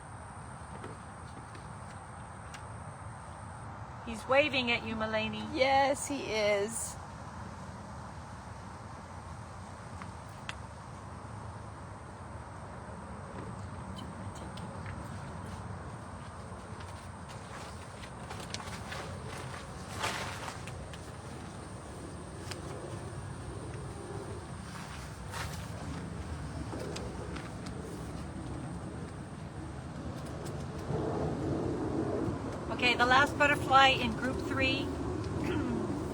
He's waving at you, Melanie. Yes, he is. Okay, the last butterfly in group 3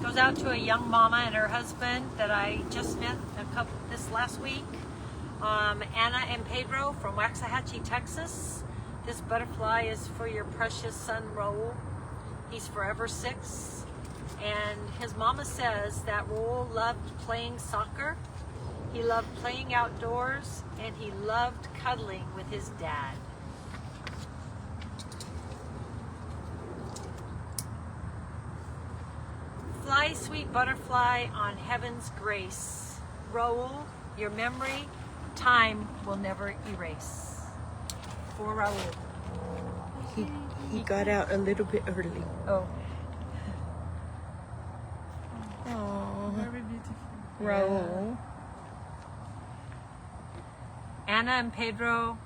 goes out to a young mama and her husband that I just met this last week. Anna and Pedro from Waxahachie, Texas. This butterfly is for your precious son, Raul. He's forever 6. And his mama says that Raul loved playing soccer. He loved playing outdoors, and he loved cuddling with his dad. Fly, sweet butterfly, on heaven's grace. Raul, your memory, time will never erase. For Raul. He got out a little bit early. Oh. Oh, Very beautiful. Raul. Anna and Pedro,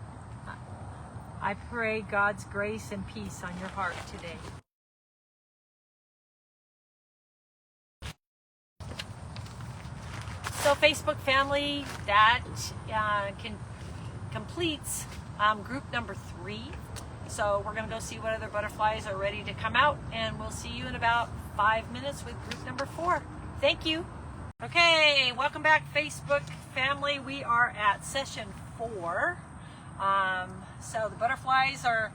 I pray God's grace and peace on your heart today. So Facebook family, that completes group number 3. So we're going to go see what other butterflies are ready to come out, and we'll see you in about 5 minutes with group number 4. Thank you. Okay, welcome back Facebook family. We are at session 4. So the butterflies are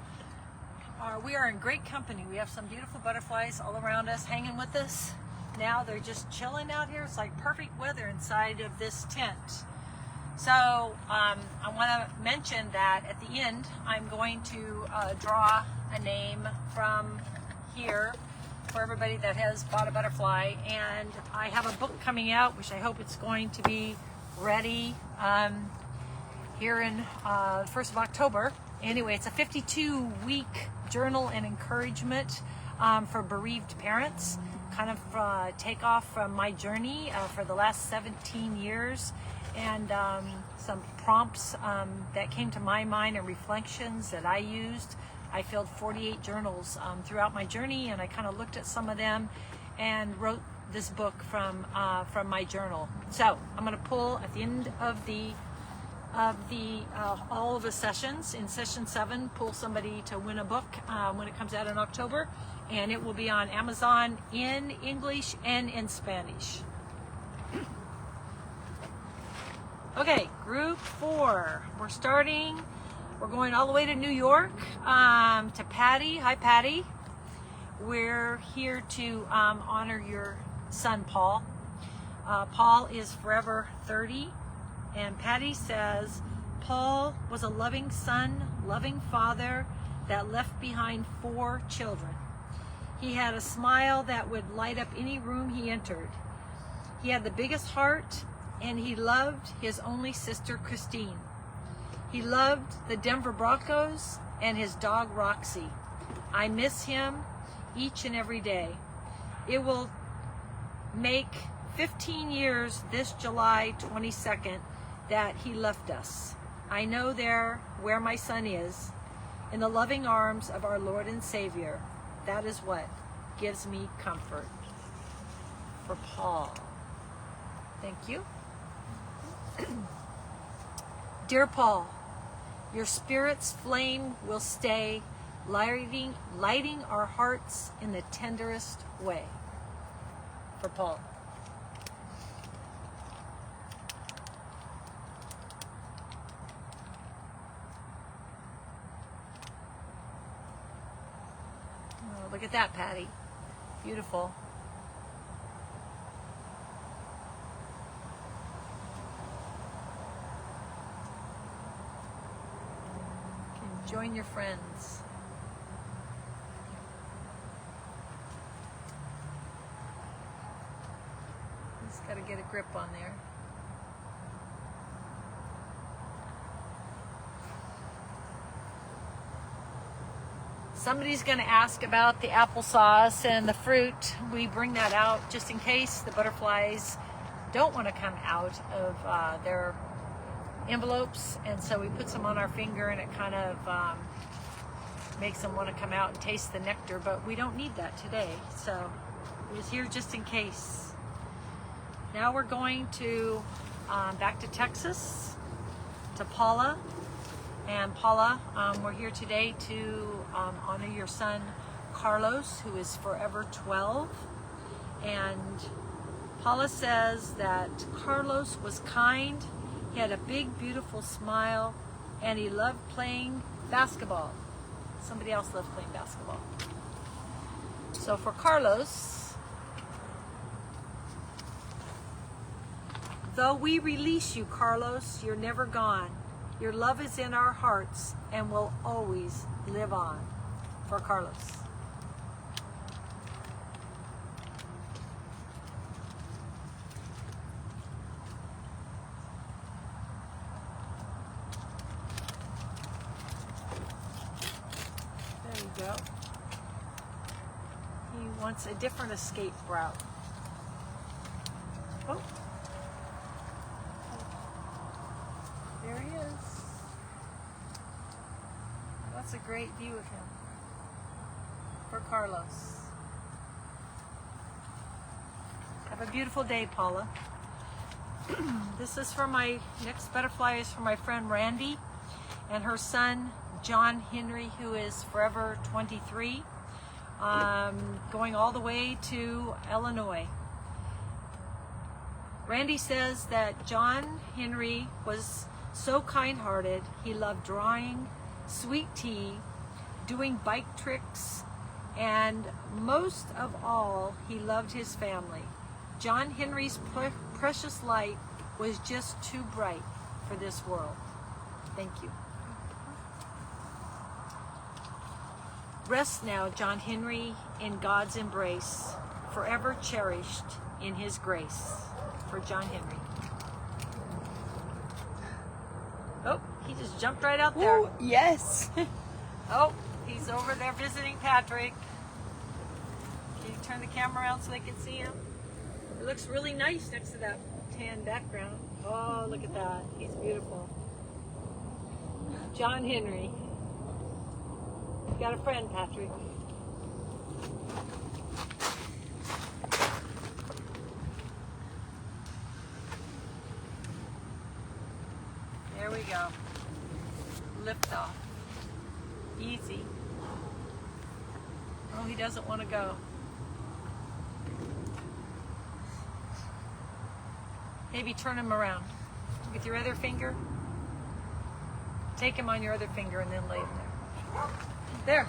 we are in great company. We have some beautiful butterflies all around us hanging with us. Now they're just chilling out here. It's like perfect weather inside of this tent. So I want to mention that at the end, I'm going to draw a name from here for everybody that has bought a butterfly. And I have a book coming out, which I hope it's going to be ready here in the 1st of October. Anyway, it's a 52-week journal and encouragement for bereaved parents. Kind of take off from my journey for the last 17 years, and some prompts that came to my mind and reflections that I used. I filled 48 journals throughout my journey, and I kind of looked at some of them and wrote this book from my journal. So I'm going to pull at the end of the all of the sessions. In session 7, pull somebody to win a book when it comes out in October, and it will be on Amazon in English and in Spanish. Okay, group 4. We're starting. We're going all the way to New York to Patty. Hi, Patty. We're here to honor your son, Paul. Paul is forever 30. And Patty says, Paul was a loving son, loving father that left behind 4 children. He had a smile that would light up any room he entered. He had the biggest heart, and he loved his only sister, Christine. He loved the Denver Broncos and his dog, Roxy. I miss him each and every day. It will make 15 years this July 22nd that he left us. I know there where my son is, in the loving arms of our Lord and Savior. That is what gives me comfort. For Paul. Thank you. Dear Paul, your spirit's flame will stay lighting our hearts in the tenderest way. For Paul. Oh, look at that, Patty. Beautiful. Join your friends. Just got to get a grip on there. Somebody's going to ask about the applesauce and the fruit. We bring that out just in case the butterflies don't want to come out of their envelopes, and so we put some on our finger, and it kind of makes them want to come out and taste the nectar, but we don't need that today, so it was here just in case. Now we're going to back to Texas, to Paula. And Paula, we're here today to honor your son Carlos, who is forever 12. And Paula says that Carlos was kind. He had a big, beautiful smile, and he loved playing basketball. Somebody else loved playing basketball. So for Carlos, though we release you, Carlos, you're never gone. Your love is in our hearts and will always live on. For Carlos. Go. He wants a different escape route. Oh. There he is. That's a great view of him. For Carlos. Have a beautiful day, Paula. This is for my next butterfly is for my friend Randy and her son John Henry, who is forever 23, going all the way to Illinois. Randy says that John Henry was so kind-hearted. He loved drawing, sweet tea, doing bike tricks, and most of all, he loved his family. John Henry's precious light was just too bright for this world. Thank you. Rest now, John Henry, in God's embrace, forever cherished in his grace. For John Henry. Oh, he just jumped right out there. Oh, yes. Oh, he's over there visiting Patrick. Can you turn the camera around so they can see him? It looks really nice next to that tan background. Oh, look at that. He's beautiful. John Henry. You got a friend, Patrick. There we go. Lift off. Easy. Oh, he doesn't want to go. Maybe turn him around with your other finger. Take him on your other finger and then lay him there. There.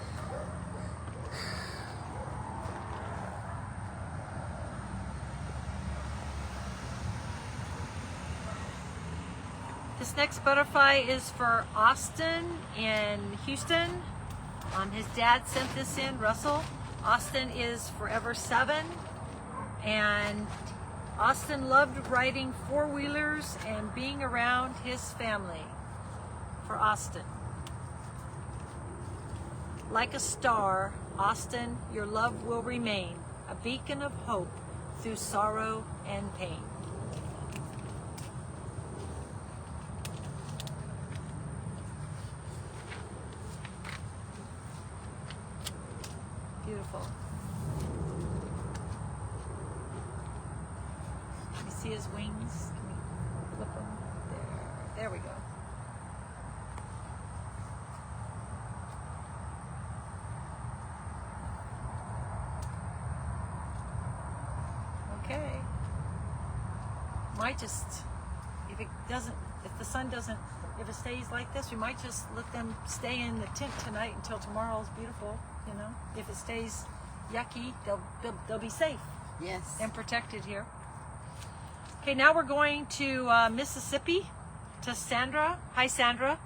This next butterfly is for Austin in Houston. His dad sent this in, Russell. Austin is forever 7, and Austin loved riding four-wheelers and being around his family. For Austin. Like a star, Austin, your love will remain, a beacon of hope through sorrow and pain. Beautiful. Can you see his wings? Can we flip them? There we go. Okay. Might just, if the sun doesn't, if it stays like this, we might just let them stay in the tent tonight until tomorrow's beautiful, you know. If it stays yucky, they'll be safe. Yes. And protected here. Okay, now we're going to Mississippi, to Sandra. Hi, Sandra.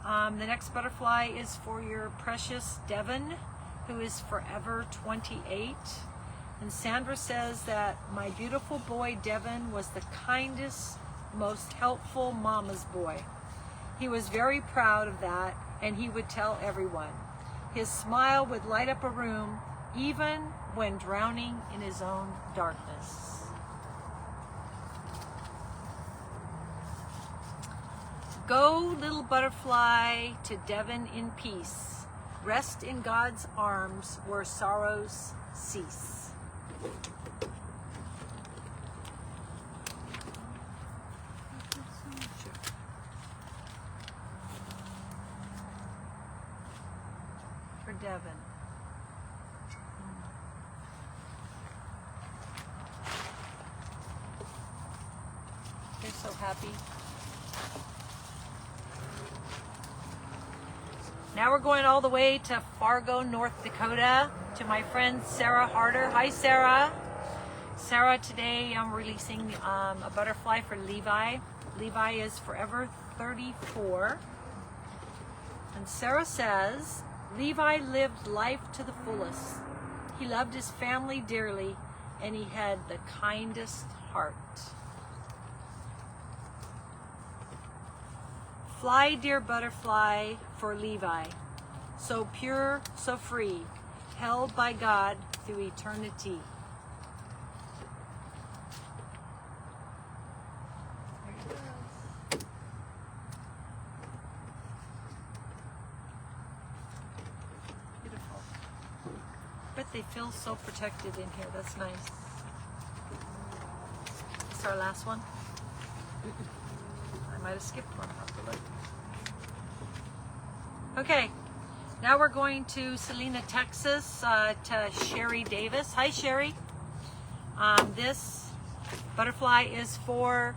The next butterfly is for your precious Devon, who is forever 28. And Sandra says that my beautiful boy Devon was the kindest, most helpful mama's boy. He was very proud of that, and he would tell everyone. His smile would light up a room, even when drowning in his own darkness. Go, little butterfly, to Devon in peace. Rest in God's arms where sorrows cease. For Devon. They're so happy. Now we're going all the way to Fargo, North Dakota, to my friend Sarah Harder. Hi, Sarah. Sarah, today I'm releasing a butterfly for Levi. Levi is forever 34. And Sarah says, Levi lived life to the fullest. He loved his family dearly, and he had the kindest heart. Fly, dear butterfly, for Levi, so pure, so free, held by God through eternity. There he goes. Beautiful. But they feel so protected in here. That's nice. This is our last one. I might have skipped one. I'll have to look. Okay, now we're going to Salina, Texas, to Sherry Davis. Hi, Sherry. This butterfly is for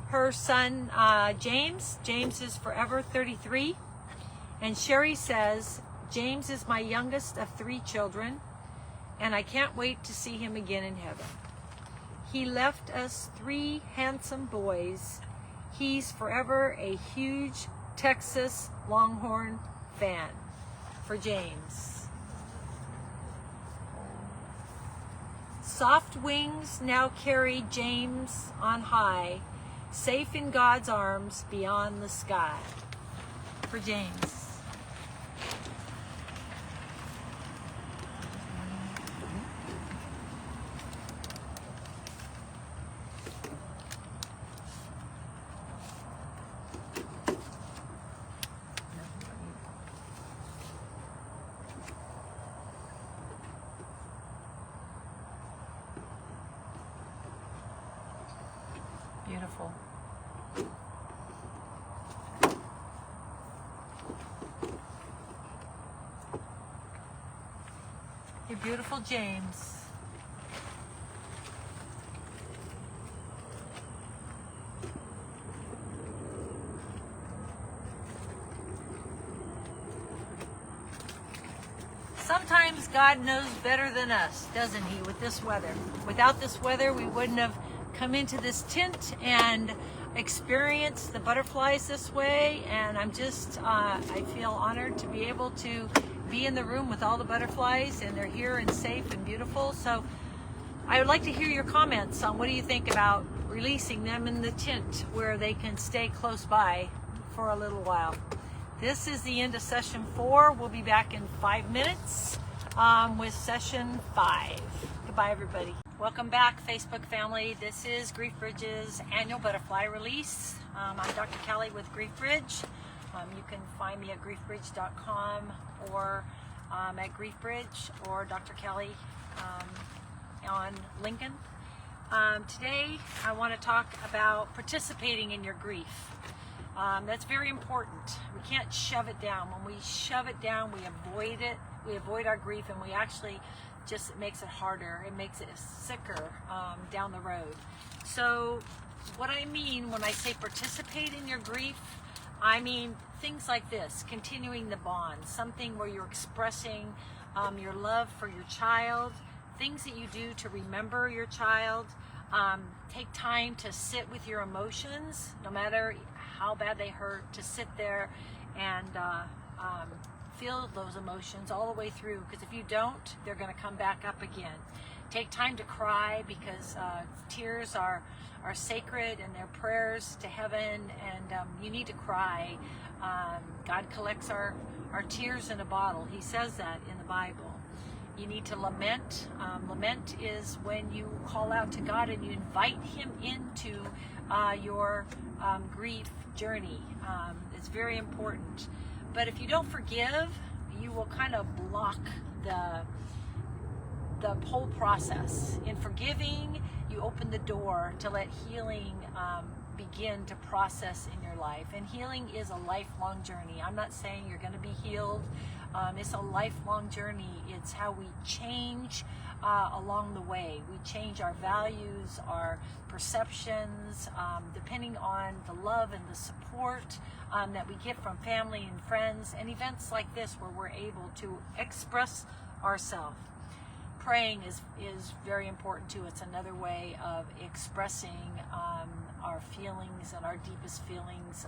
her son, James. James is forever 33. And Sherry says, James is my youngest of 3 children, and I can't wait to see him again in heaven. He left us 3 handsome boys. He's forever a huge Texas Longhorn fan. For James. Soft wings now carry James on high, safe in God's arms beyond the sky. For James. Beautiful. You're beautiful, James. Sometimes God knows better than us, doesn't he, with this weather? Without this weather, we wouldn't have come into this tent and experience the butterflies this way, and I'm just I feel honored to be able to be in the room with all the butterflies, and they're here and safe and beautiful. So I would like to hear your comments on what do you think about releasing them in the tent where they can stay close by for a little while. This is the end of session 4. We'll be back in 5 minutes with session 5. Goodbye, everybody. Welcome back, Facebook family. This is Grief Bridge's annual butterfly release. I'm Dr. Kelly with Grief Bridge. You can find me at griefbridge.com or at Grief Bridge or Dr. Kelly on LinkedIn. Today, I want to talk about participating in your grief. That's very important. We can't shove it down. When we shove it down, we avoid it. We avoid our grief, and we actually just it makes it harder. It makes it sicker down the road. So what I mean when I say participate in your grief, I mean things like this, continuing the bond, something where you're expressing your love for your child, things that you do to remember your child. Take time to sit with your emotions, no matter how bad they hurt, to sit there and feel those emotions all the way through, because if you don't, they're going to come back up again. Take time to cry, because tears are sacred, and they're prayers to heaven, and you need to cry. God collects our tears in a bottle. He says that in the Bible. You need to lament. Lament is when you call out to God and you invite him into your grief journey. It's very important. But if you don't forgive, you will kind of block the whole process. In forgiving, you open the door to let healing begin to process in your life. And healing is a lifelong journey. I'm not saying you're going to be healed. It's a lifelong journey. It's how we change along the way. We change our values, our perceptions, depending on the love and the support that we get from family and friends, and events like this where we're able to express ourselves. Praying is very important too. It's another way of expressing our feelings and our deepest feelings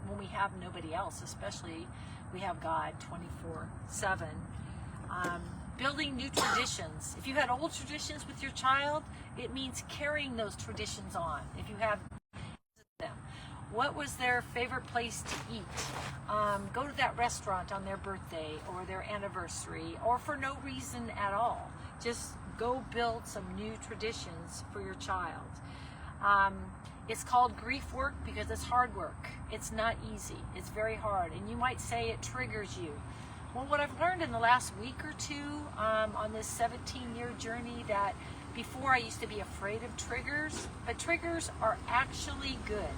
when we have nobody else, especially we have God 24/7. Building new traditions. If you had old traditions with your child, it means carrying those traditions on. If you have them, what was their favorite place to eat? Go to that restaurant on their birthday or their anniversary, or for no reason at all. Just go build some new traditions for your child. It's called grief work because it's hard work. It's not easy. It's very hard. And you might say it triggers you. Well, what I've learned in the last week or two on this 17-year journey, that before I used to be afraid of triggers, but triggers are actually good.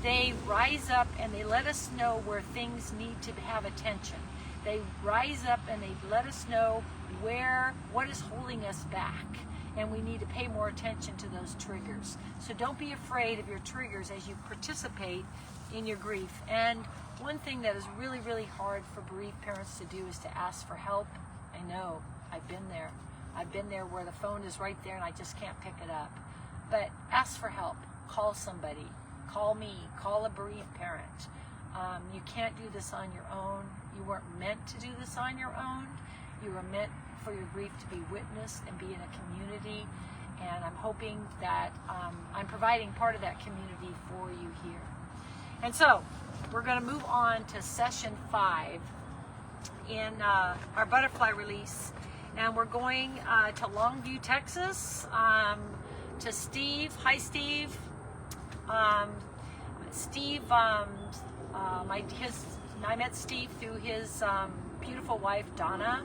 They rise up and they let us know where things need to have attention. They rise up and they let us know what is holding us back. And we need to pay more attention to those triggers. So don't be afraid of your triggers as you participate in your grief. And one thing that is really, really hard for bereaved parents to do is to ask for help. I know, I've been there. I've been there where the phone is right there and I just can't pick it up. But ask for help. Call somebody. Call me. Call a bereaved parent. You can't do this on your own. You weren't meant to do this on your own. You were meant for your grief to be witnessed and be in a community. And I'm hoping that I'm providing part of that community for you here. And so we're going to move on to session 5 in our butterfly release. And we're going to Longview, Texas, to Steve. Hi, Steve. I met Steve through his beautiful wife, Donna.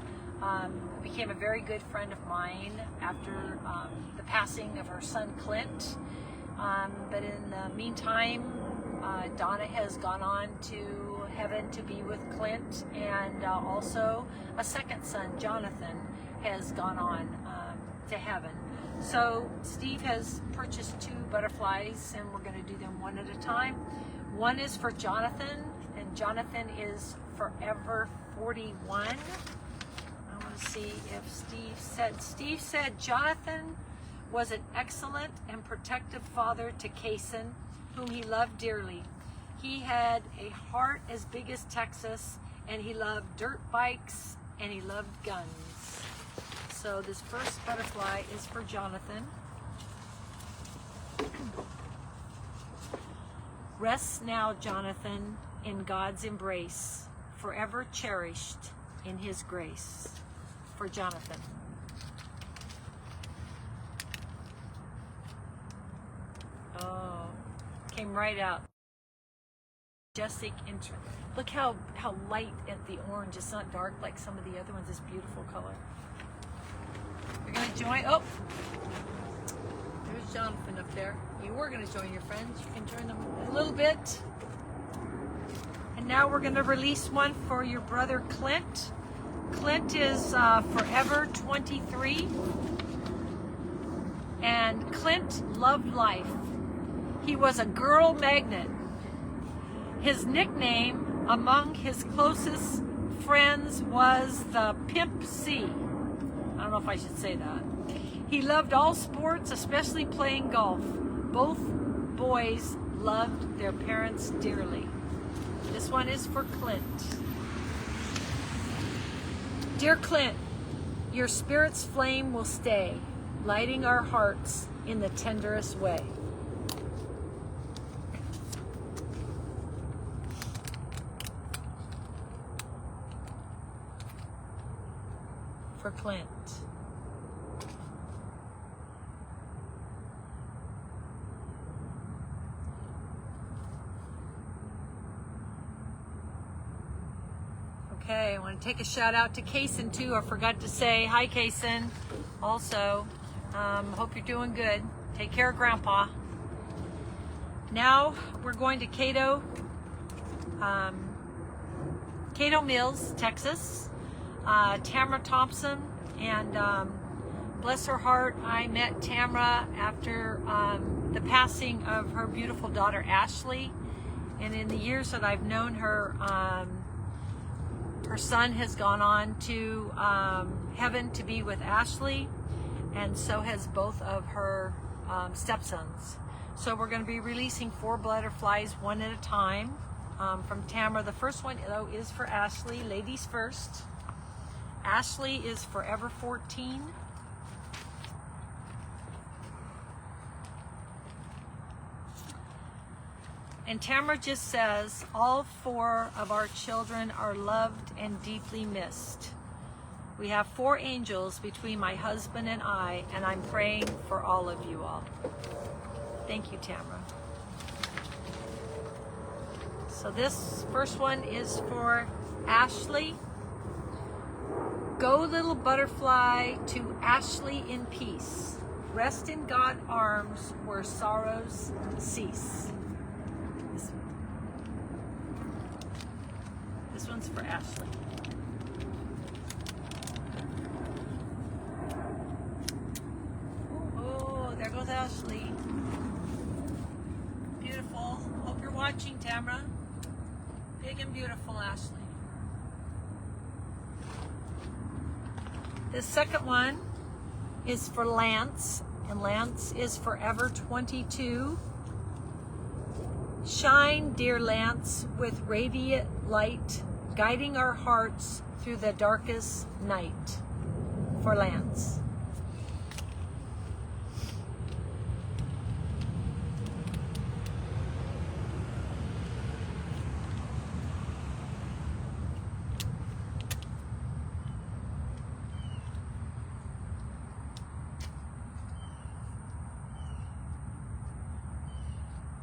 Became a very good friend of mine after the passing of her son, Clint. But in the meantime, Donna has gone on to heaven to be with Clint, and also a second son, Jonathan, has gone on to heaven. So Steve has purchased 2 butterflies, and we're going to do them one at a time. One is for Jonathan, and Jonathan is forever 41. I want to see if Steve said Jonathan was an excellent and protective father to Kaysen, whom he loved dearly. He had a heart as big as Texas, and he loved dirt bikes, and he loved guns. So this first butterfly is for Jonathan. Rest now, Jonathan, in God's embrace, forever cherished in his grace. For Jonathan. Oh, came right out. Majestic intro. Look how light at the orange. It's not dark like some of the other ones. This beautiful color. You're going to join. Oh, there's Jonathan up there. You were going to join your friends. You can join them a little bit. And now we're going to release one for your brother Clint. Clint is forever 23. And Clint loved life. He was a girl magnet. His nickname among his closest friends was the Pimp C. I don't know if I should say that. He loved all sports, especially playing golf. Both boys loved their parents dearly. This one is for Clint. Dear Clint, your spirit's flame will stay, lighting our hearts in the tenderest way. For Clint. Okay, I want to take a shout out to Kaysen too. I forgot to say hi, Kaysen. Also, hope you're doing good. Take care of Grandpa. Now we're going to Cato Mills, Texas. Tamara Thompson, and bless her heart, I met Tamara after the passing of her beautiful daughter Ashley, and in the years that I've known her, her son has gone on to heaven to be with Ashley, and so has both of her stepsons. So we're going to be releasing 4 butterflies one at a time from Tamara. The first one, though, is for Ashley. Ladies first. Ashley is forever 14. And Tamara just says, all 4 of our children are loved and deeply missed. We have 4 angels between my husband and I, and I'm praying for all of you all. Thank you, Tamara. So this first one is for Ashley. Go, little butterfly, to Ashley in peace. Rest in God's arms where sorrows cease. This one's for Ashley. Oh, there goes Ashley. Beautiful. Hope you're watching. watching, Tamara. Big and beautiful, Ashley. The second one is for Lance, and Lance is Forever 22. Shine, dear Lance, with radiant light, guiding our hearts through the darkest night. For Lance.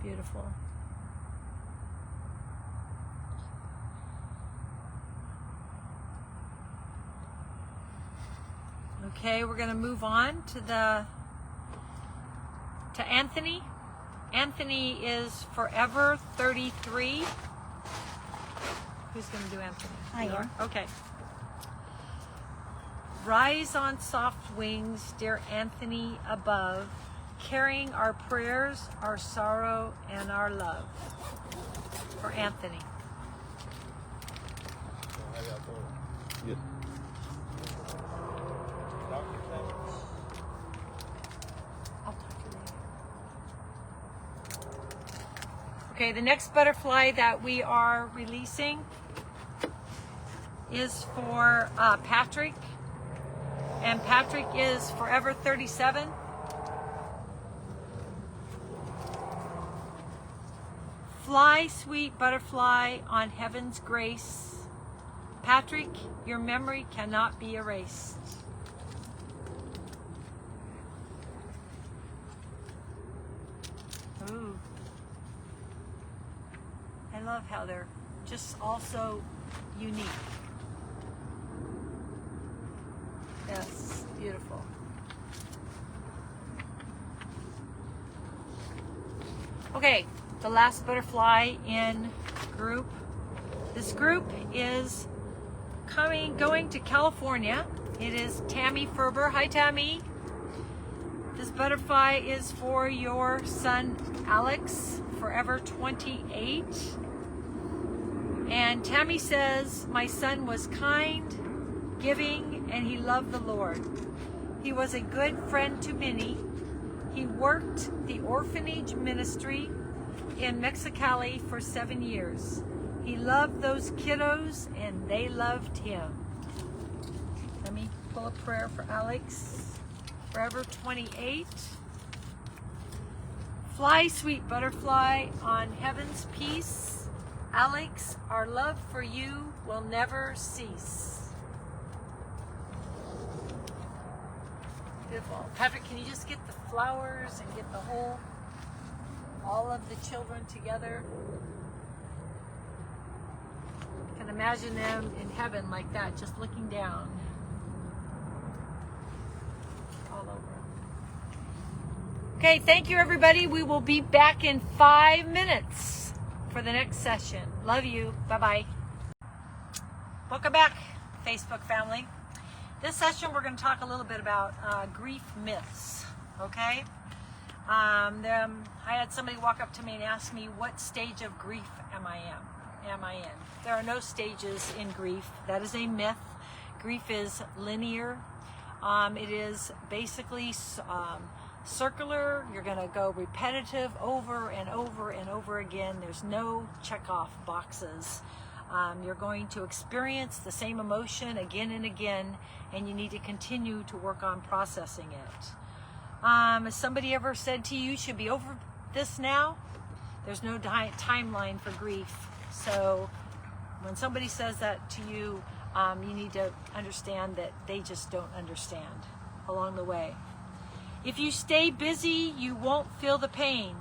Beautiful. Okay, we're going to move on to Anthony. Anthony is Forever 33. Who's going to do Anthony? I You am. are? Okay. Rise on soft wings, dear Anthony above, carrying our prayers, our sorrow, and our love. For Anthony. I'll talk to you later. Okay, the next butterfly that we are releasing is for Patrick. And Patrick is Forever 37. Fly, sweet butterfly, on heaven's grace. Patrick, your memory cannot be erased. Ooh. I love how they're just also unique. Yes, beautiful. Okay, the last butterfly in group. This group is going to California. It is Tammy Ferber. Hi, Tammy. This butterfly is for your son, Alex, Forever 28. And Tammy says, my son was kind, giving, and he loved the Lord. He was a good friend to many. He worked the orphanage ministry in Mexicali for 7 years. He loved those kiddos and they loved him. Let me pull a prayer for Alex. Forever 28. Fly, sweet butterfly, on heaven's peace. Alex, our love for you will never cease. Beautiful. Patrick, can you just get the flowers and get all of the children together? I can imagine them in heaven like that, just looking down. All over. Okay, thank you everybody. We will be back in 5 minutes for the next session. Love you. Bye-bye. Welcome back, Facebook family. This session we're going to talk a little bit about grief myths, okay? I had somebody walk up to me and ask me, what stage of grief am I in? There are no stages in grief. That is a myth. Grief is linear. It is basically circular. You're going to go repetitive over and over and over again. There's no check-off boxes. You're going to experience the same emotion again and again, and you need to continue to work on processing it. Has somebody ever said to you, you should be over this now? There's no timeline for grief. So when somebody says that to you, you need to understand that they just don't understand along the way. If you stay busy, you won't feel the pain.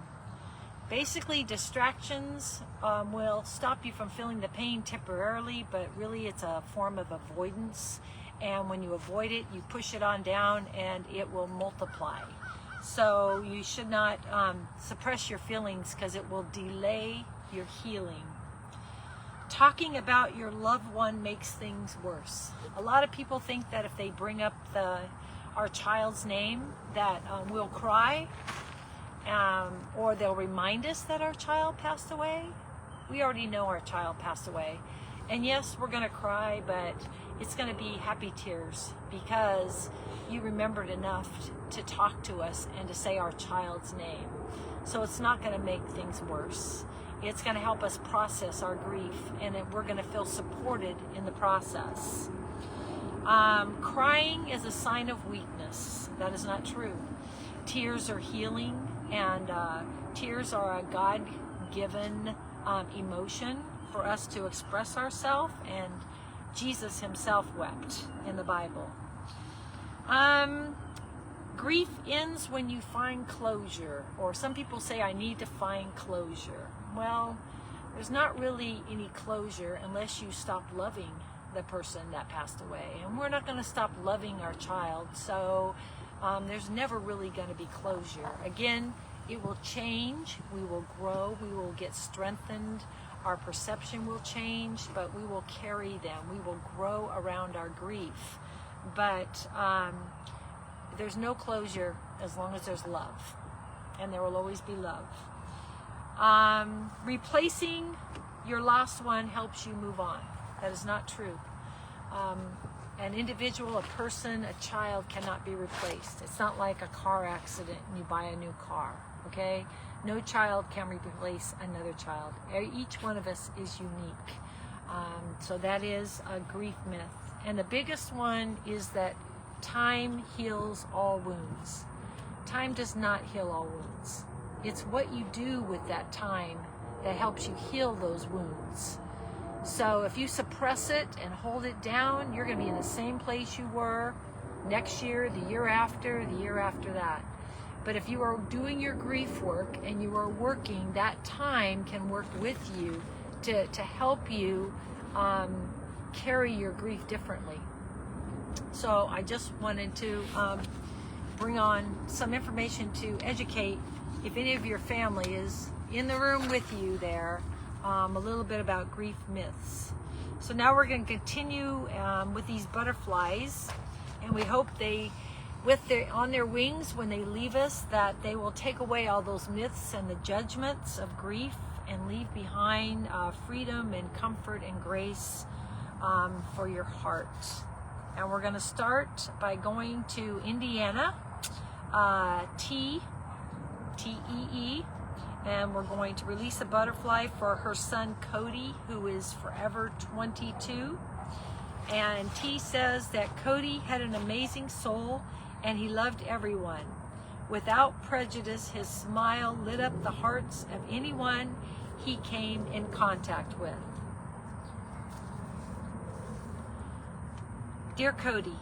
Basically, distractions will stop you from feeling the pain temporarily, but really it's a form of avoidance. And when you avoid it, you push it on down and it will multiply. So you should not suppress your feelings because it will delay your healing. Talking about your loved one makes things worse. A lot of people think that if they bring up our child's name that we'll cry. or they'll remind us that our child passed away. We already know our child passed away. And yes, we're going to cry, but it's going to be happy tears because you remembered enough to talk to us and to say our child's name. So it's not going to make things worse. It's going to help us process our grief, and we're going to feel supported in the process. Crying is a sign of weakness. That is not true. Tears are healing, and tears are a God-given emotion for us to express ourselves, and Jesus himself wept in the Bible. Grief ends when you find closure, or some people say, I need to find closure. Well, there's not really any closure unless you stop loving the person that passed away. And we're not going to stop loving our child, so there's never really going to be closure. Again, it will change, we will grow, we will get strengthened, our perception will change, but we will carry them. We will grow around our grief. But there's no closure as long as there's love, and there will always be love. Replacing your lost one helps you move on. That is not true. An individual, a person, a child cannot be replaced. It's not like a car accident and you buy a new car, okay? No child can replace another child. Each one of us is unique. So that is a grief myth. And the biggest one is that time heals all wounds. Time does not heal all wounds. It's what you do with that time that helps you heal those wounds. So if you suppress it and hold it down, you're going to be in the same place you were next year, the year after that. But if you are doing your grief work and you are working, that time can work with you to help you carry your grief differently. So I just wanted to bring on some information to educate, if any of your family is in the room with you there, a little bit about grief myths. So now we're going to continue with these butterflies, and we hope they, on their wings, when they leave us, that they will take away all those myths and the judgments of grief and leave behind freedom and comfort and grace for your heart. And we're going to start by going to Indiana, T-E-E, and we're going to release a butterfly for her son Cody, who is forever 22. And T says that Cody had an amazing soul and he loved everyone. Without prejudice, his smile lit up the hearts of anyone he came in contact with. Dear Cody,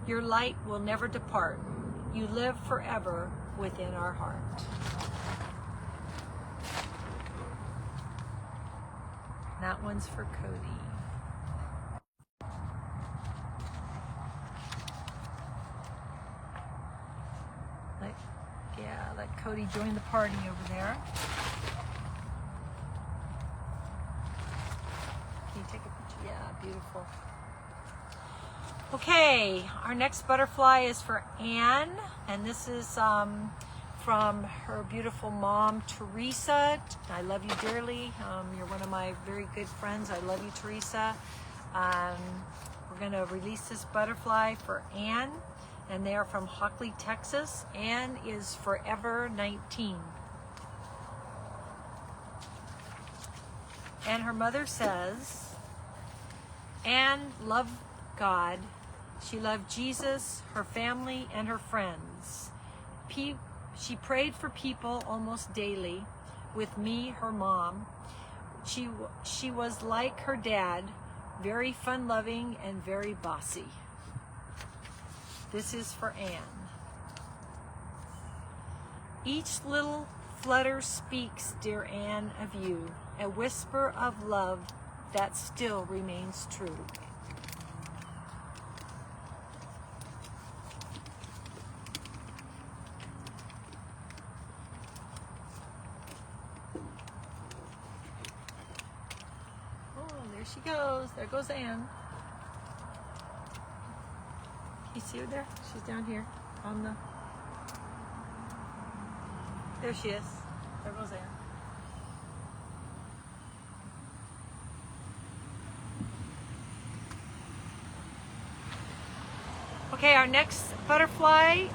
your light will never depart. You live forever within our heart. That one's for Cody. Let Cody join the party over there. Can you take a picture? Yeah, beautiful. Okay, our next butterfly is for Anne, and this is from her beautiful mom, Teresa. I love you dearly. You're one of my very good friends. I love you, Teresa. We're going to release this butterfly for Anne, and they are from Hockley, Texas. Anne is forever 19. And her mother says, Anne loved God. She loved Jesus, her family, and her friends. She prayed for people almost daily with me, her mom. She was like her dad, very fun-loving and very bossy. This is for Anne. Each little flutter speaks, dear Anne, of you, a whisper of love that still remains true. There she goes. There goes Anne. Can you see her there? She's down here on the... There she is. There goes Anne. Okay, our next butterfly,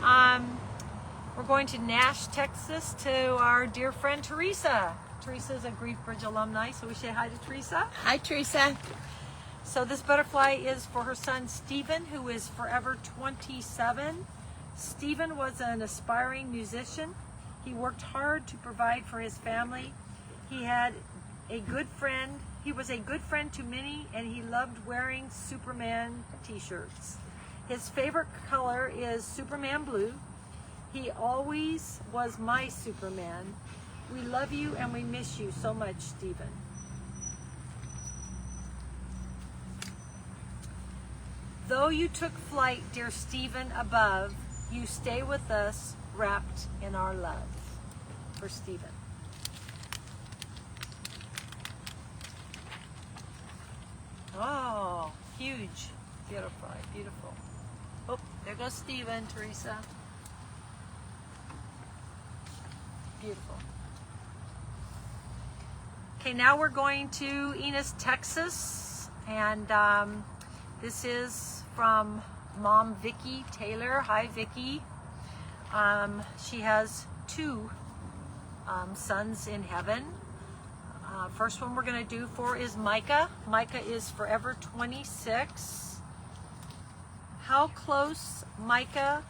we're going to Nash, Texas to our dear friend Teresa. Teresa is a Grief Bridge alumni, so we say hi to Teresa. Hi, Teresa. So this butterfly is for her son Stephen, who is forever 27. Stephen was an aspiring musician. He worked hard to provide for his family. He had a good friend. He was a good friend to many, and he loved wearing Superman t-shirts. His favorite color is Superman blue. He always was my Superman. We love you and we miss you so much, Stephen. Though you took flight, dear Stephen, above, you stay with us, wrapped in our love. For Stephen. Oh, huge. Beautiful, beautiful. Oh, there goes Stephen, Teresa. Beautiful. Okay, now we're going to Enos, Texas, and this is from Mom Vicki Taylor. Hi, Vicki. She has two sons in heaven. First one we're going to do for is Micah. Micah is forever 26. How close Micah,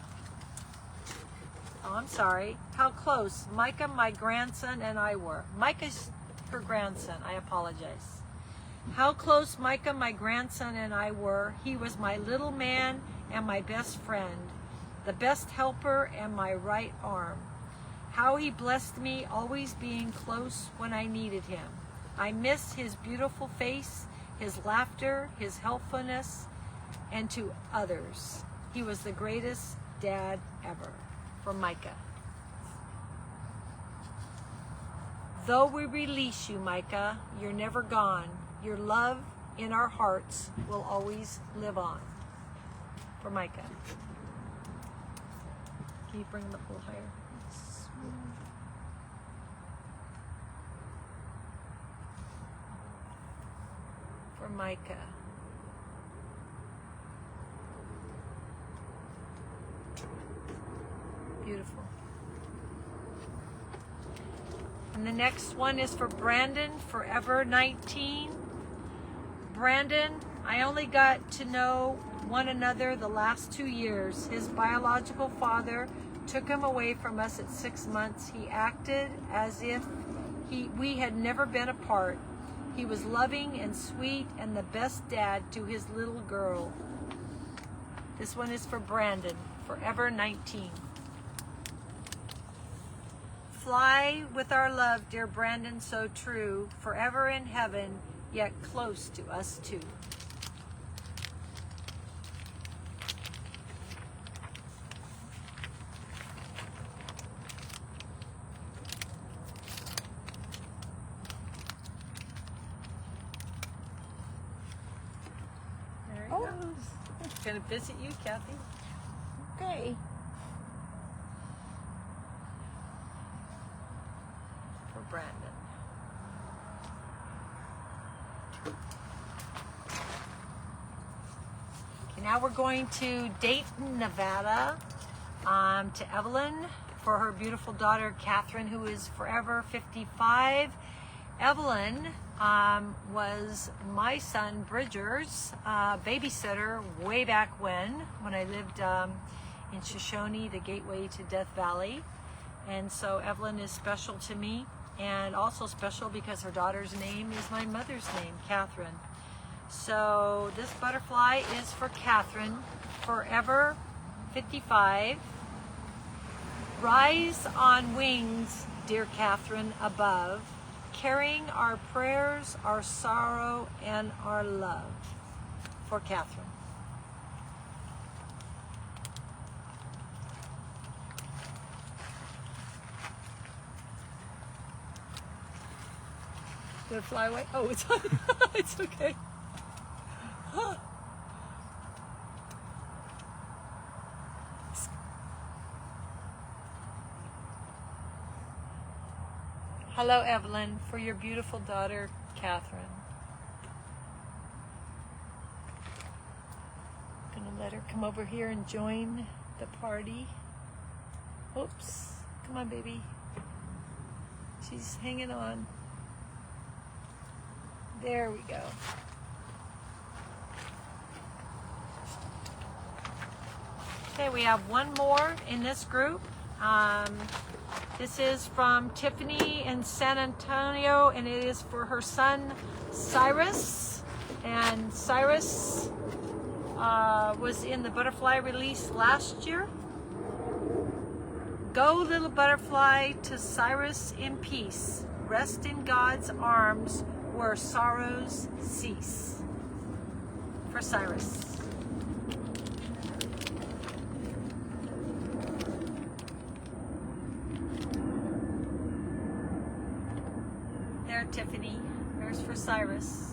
how close Micah, my grandson, and I were. Micah's her grandson, I apologize. How close Micah, my grandson, and I were. He was my little man and my best friend, the best helper and my right arm. How he blessed me, always being close when I needed him. I miss his beautiful face, his laughter, his helpfulness, and to others. He was the greatest dad ever. From Micah. Though we release you, Micah, you're never gone. Your love in our hearts will always live on. For Micah. Can you bring them up a little higher? For Micah. Beautiful. And the next one is for Brandon, forever 19. Brandon, I only got to know one another the last 2 years. His biological father took him away from us at 6 months. He acted as if we had never been apart. He was loving and sweet and the best dad to his little girl. This one is for Brandon, forever 19. Fly with our love, dear Brandon, so true, forever in heaven, yet close to us too. There he goes. Gonna visit you, Kathy. Okay. For Brandon. Okay, now we're going to Dayton, Nevada, to Evelyn for her beautiful daughter, Catherine, who is forever 55. Evelyn was my son Bridger's babysitter way back when I lived in Shoshone, the gateway to Death Valley. And so Evelyn is special to me, and also special because her daughter's name is my mother's name, Catherine. So this butterfly is for Catherine, forever 55. Rise on wings, dear Catherine, above, carrying our prayers, our sorrow, and our love. For Catherine. Did it fly away? Oh, it's on. It's okay. Hello, Evelyn, for your beautiful daughter, Catherine. Gonna let her come over here and join the party. Oops, come on, baby. She's hanging on. There we go. Okay, we have one more in this group. This is from Tiffany in San Antonio, and it is for her son, Cyrus. And Cyrus was in the butterfly release last year. Go, little butterfly, to Cyrus in peace. Rest in God's arms where sorrows cease. For Cyrus. There, Tiffany. There's for Cyrus.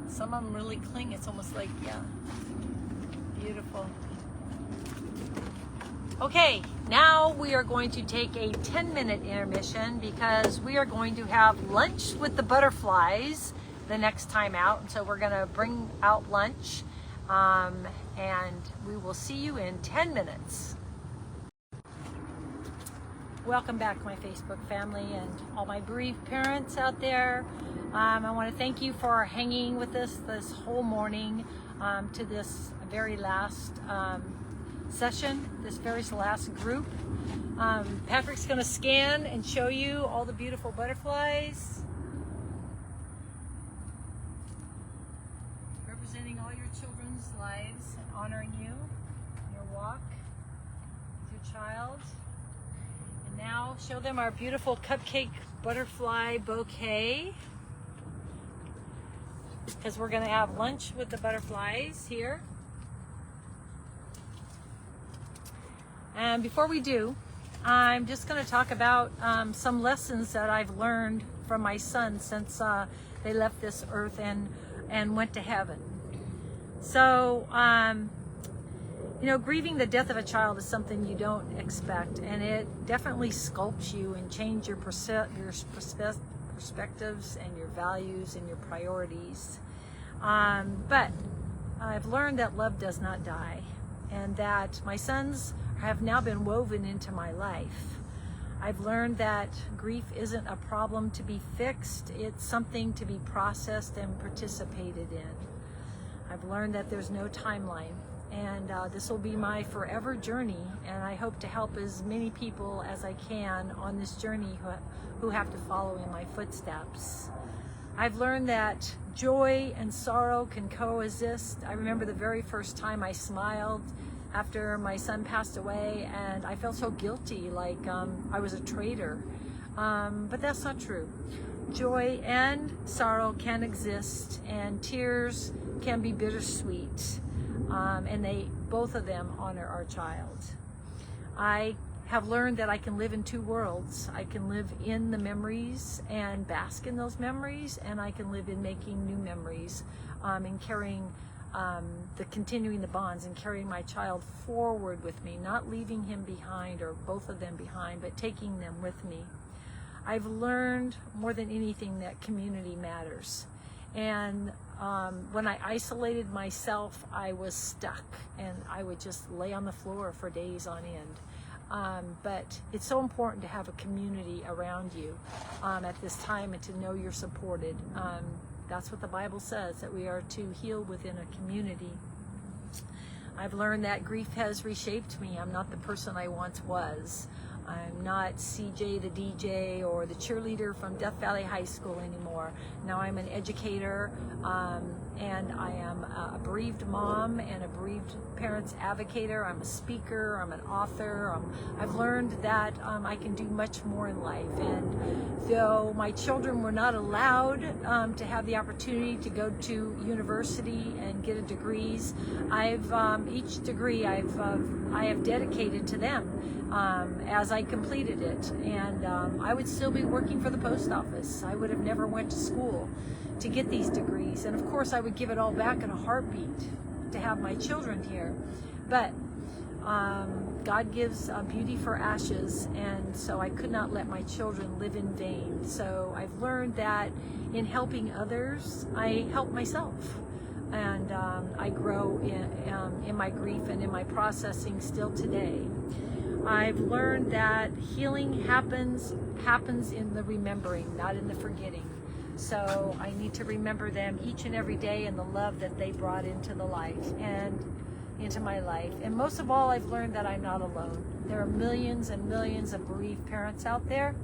Some of them really cling. It's almost like, yeah, beautiful. Okay, now we are going to take a 10-minute intermission because we are going to have lunch with the butterflies the next time out. And so we're going to bring out lunch, and we will see you in 10 minutes. Welcome back, my Facebook family and all my bereaved parents out there. I want to thank you for hanging with us this whole morning to this very last session, this very last group. Patrick's going to scan and show you all the beautiful butterflies, representing all your children's lives and honoring you in your walk with your child. And now show them our beautiful cupcake butterfly bouquet, because we're going to have lunch with the butterflies here. And before we do, I'm just going to talk about some lessons that I've learned from my son since they left this earth and went to heaven. So, you know, grieving the death of a child is something you don't expect, and it definitely sculpts you and changes your perspectives and your values and your priorities. But I've learned that love does not die, and that my sons have now been woven into my life. I've learned that grief isn't a problem to be fixed, it's something to be processed and participated in. I've learned that there's no timeline, and this will be my forever journey, and I hope to help as many people as I can on this journey who have to follow in my footsteps. I've learned that joy and sorrow can coexist. I remember the very first time I smiled after my son passed away, and I felt so guilty, like I was a traitor. But that's not true. Joy and sorrow can exist, and tears can be bittersweet, and both of them honor our child. I have learned that I can live in two worlds. I can live in the memories and bask in those memories, and I can live in making new memories and carrying continuing the bonds and carrying my child forward with me, not leaving him behind or both of them behind, but taking them with me. I've learned more than anything that community matters. And when I isolated myself, I was stuck, and I would just lay on the floor for days on end. But it's so important to have a community around you at this time, and to know you're supported. That's what the Bible says, that we are to heal within a community. I've learned that grief has reshaped me. I'm not the person I once was. I'm not CJ the DJ or the cheerleader from Death Valley High School anymore. Now I'm an educator, and I am a bereaved mom and a bereaved parents advocator. I'm a speaker, I'm an author. I've learned that I can do much more in life, and though my children were not allowed to have the opportunity to go to university and get a degrees, I've each degree I have dedicated to them as I completed it, and I would still be working for the post office. I would have never went to school to get these degrees, and of course I would give it all back in a heartbeat to have my children here, but God gives beauty for ashes, and so I could not let my children live in vain. So I've learned that in helping others, I help myself, and I grow in my grief and in my processing still today. I've learned that healing happens in the remembering, not in the forgetting. So I need to remember them each and every day and the love that they brought into the life and into my life. And most of all, I've learned that I'm not alone. There are millions and millions of bereaved parents out there,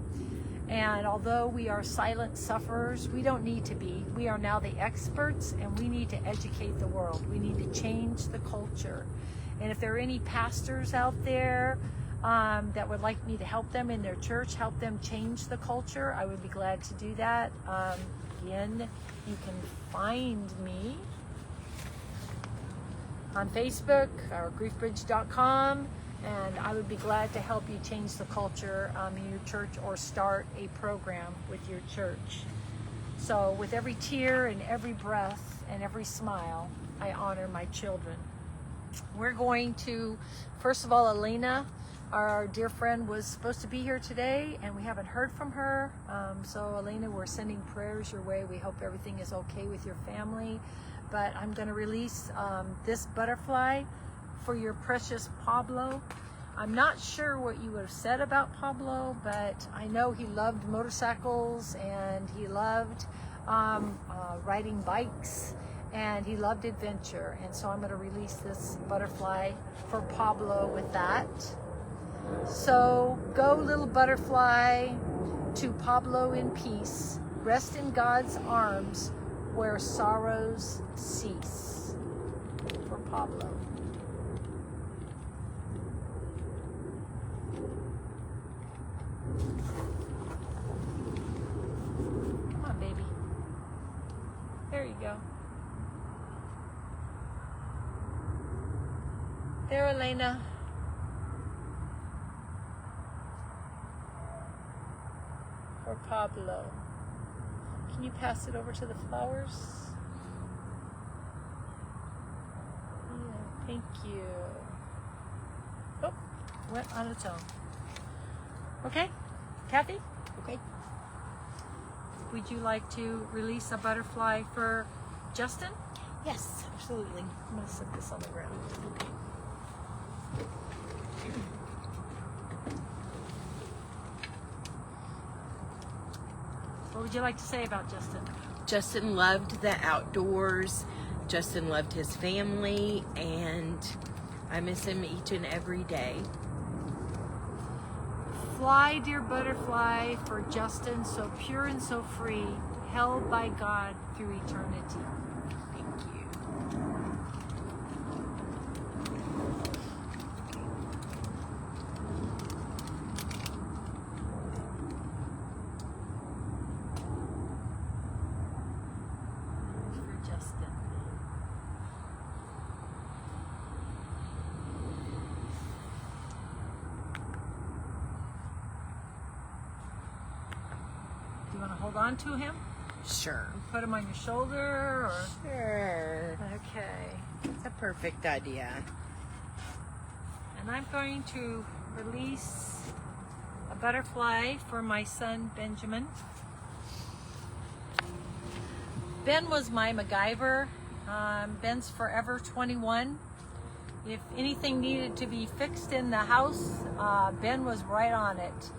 and although we are silent sufferers, we don't need to be. We are now the experts, and we need to educate the world. We need to change the culture. And if there are any pastors out there that would like me to help them in their church, help them change the culture, I would be glad to do that. Again, you can find me on Facebook or griefbridge.com, and I would be glad to help you change the culture in your church or start a program with your church. So with every tear and every breath and every smile, I honor my children. We're going to, first of all, Elena, our dear friend, was supposed to be here today, and we haven't heard from her. So Elena, we're sending prayers your way. We hope everything is okay with your family. But I'm going to release this butterfly for your precious Pablo. I'm not sure what you would have said about Pablo, but I know he loved motorcycles, and he loved riding bikes, and he loved adventure. And so I'm going to release this butterfly for Pablo with that. So go, little butterfly, to Pablo in peace. Rest in God's arms where sorrows cease. For Pablo. Come on, baby. There you go. There, Elena. For Pablo. Can you pass it over to the flowers? Yeah, thank you. Oh, went on its own. Okay, Kathy? Okay. Would you like to release a butterfly for Justin? Yes, absolutely. I'm going to set this on the ground. What would you like to say about Justin? Justin loved the outdoors. Justin loved his family, and I miss him each and every day. Fly, dear butterfly, for Justin, so pure and so free, held by God through eternity. Thank you. For Justin. Do you want to hold on to him? Sure. Put him on your shoulder, or? Sure. Okay. It's a perfect idea. And I'm going to release a butterfly for my son, Benjamin. Ben was my MacGyver. Ben's forever 21. If anything needed to be fixed in the house, Ben was right on it.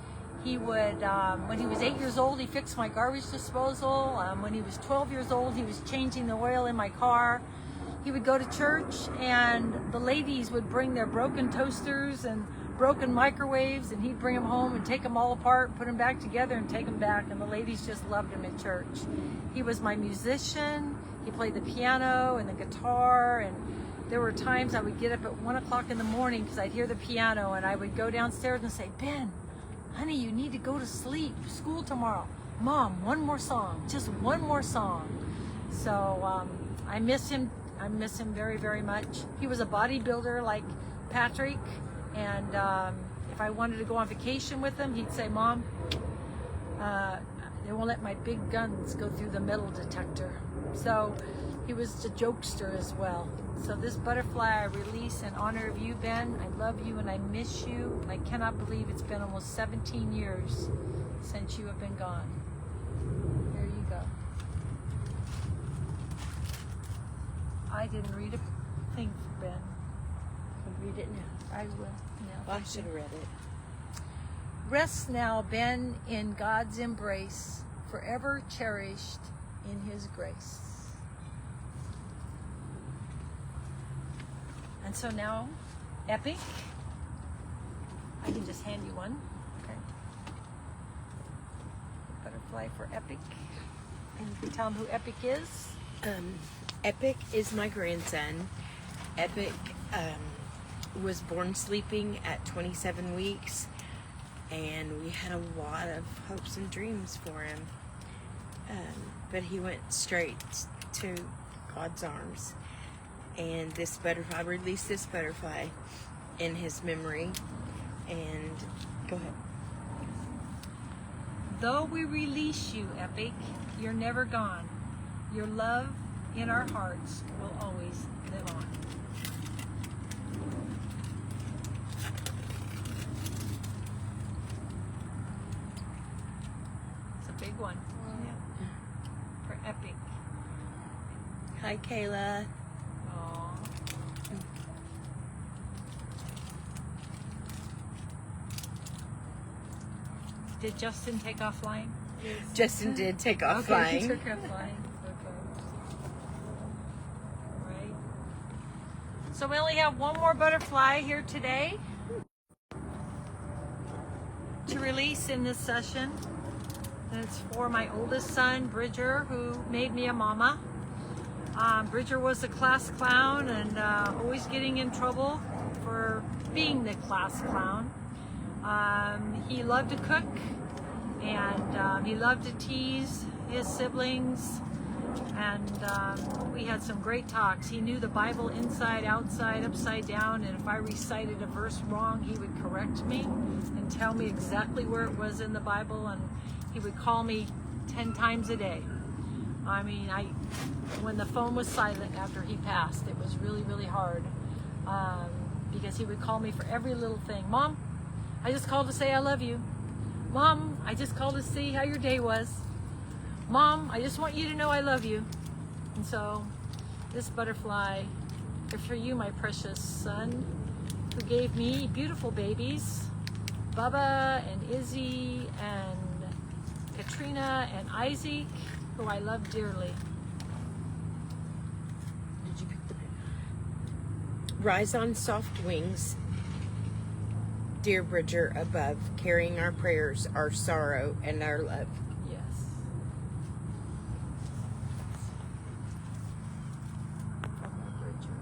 He would, when he was 8 years old, he fixed my garbage disposal. When he was 12 years old, he was changing the oil in my car. He would go to church, and the ladies would bring their broken toasters and broken microwaves, and he'd bring them home and take them all apart, put them back together, and take them back. And the ladies just loved him at church. He was my musician. He played the piano and the guitar, and there were times I would get up at 1 o'clock in the morning because I'd hear the piano, and I would go downstairs and say, Ben, honey, you need to go to sleep. School tomorrow. Mom, one more song. Just one more song. So I miss him. I miss him very, very much. He was a bodybuilder like Patrick. And if I wanted to go on vacation with him, he'd say, Mom, they won't let my big guns go through the metal detector. So he was a jokester as well. So this butterfly I release in honor of you, Ben. I love you and I miss you. And I cannot believe it's been almost 17 years since you have been gone. There you go. I didn't read a thing for Ben. Can read it now. I will now. Well, I should have read it. Rest now, Ben, in God's embrace, forever cherished in his grace. And so now, Epic. I can just hand you one. Okay. Butterfly for Epic. And you can tell him who Epic is. Epic is my grandson. Epic was born sleeping at 27 weeks, and we had a lot of hopes and dreams for him. But he went straight to God's arms. And this butterfly, I released this butterfly in his memory. And go ahead. Though we release you, Epic, you're never gone. Your love in our hearts will always live on. It's a big one. Yeah. For Epic. Hi, Kayla. Aw. Did Justin take off flying? Justin did take off Okay, flying. he took off flying. Okay. Right. So we only have one more butterfly here today to release in this session. And it's for my oldest son, Bridger, who made me a mama. Bridger was a class clown and always getting in trouble for being the class clown. He loved to cook, and he loved to tease his siblings, and we had some great talks. He knew the Bible inside, outside, upside down, and if I recited a verse wrong, he would correct me and tell me exactly where it was in the Bible, and he would call me 10 times a day. I mean, when the phone was silent after he passed, it was really, really hard, because he would call me for every little thing. Mom, I just called to say I love you. Mom, I just called to see how your day was. Mom, I just want you to know I love you. And so this butterfly is for you, my precious son, who gave me beautiful babies, Bubba and Izzy and Katrina and Isaac, who I love dearly. Did you pick the pen? Rise on soft wings, dear Bridger above, carrying our prayers, our sorrow, and our love. Yes. From my Bridger.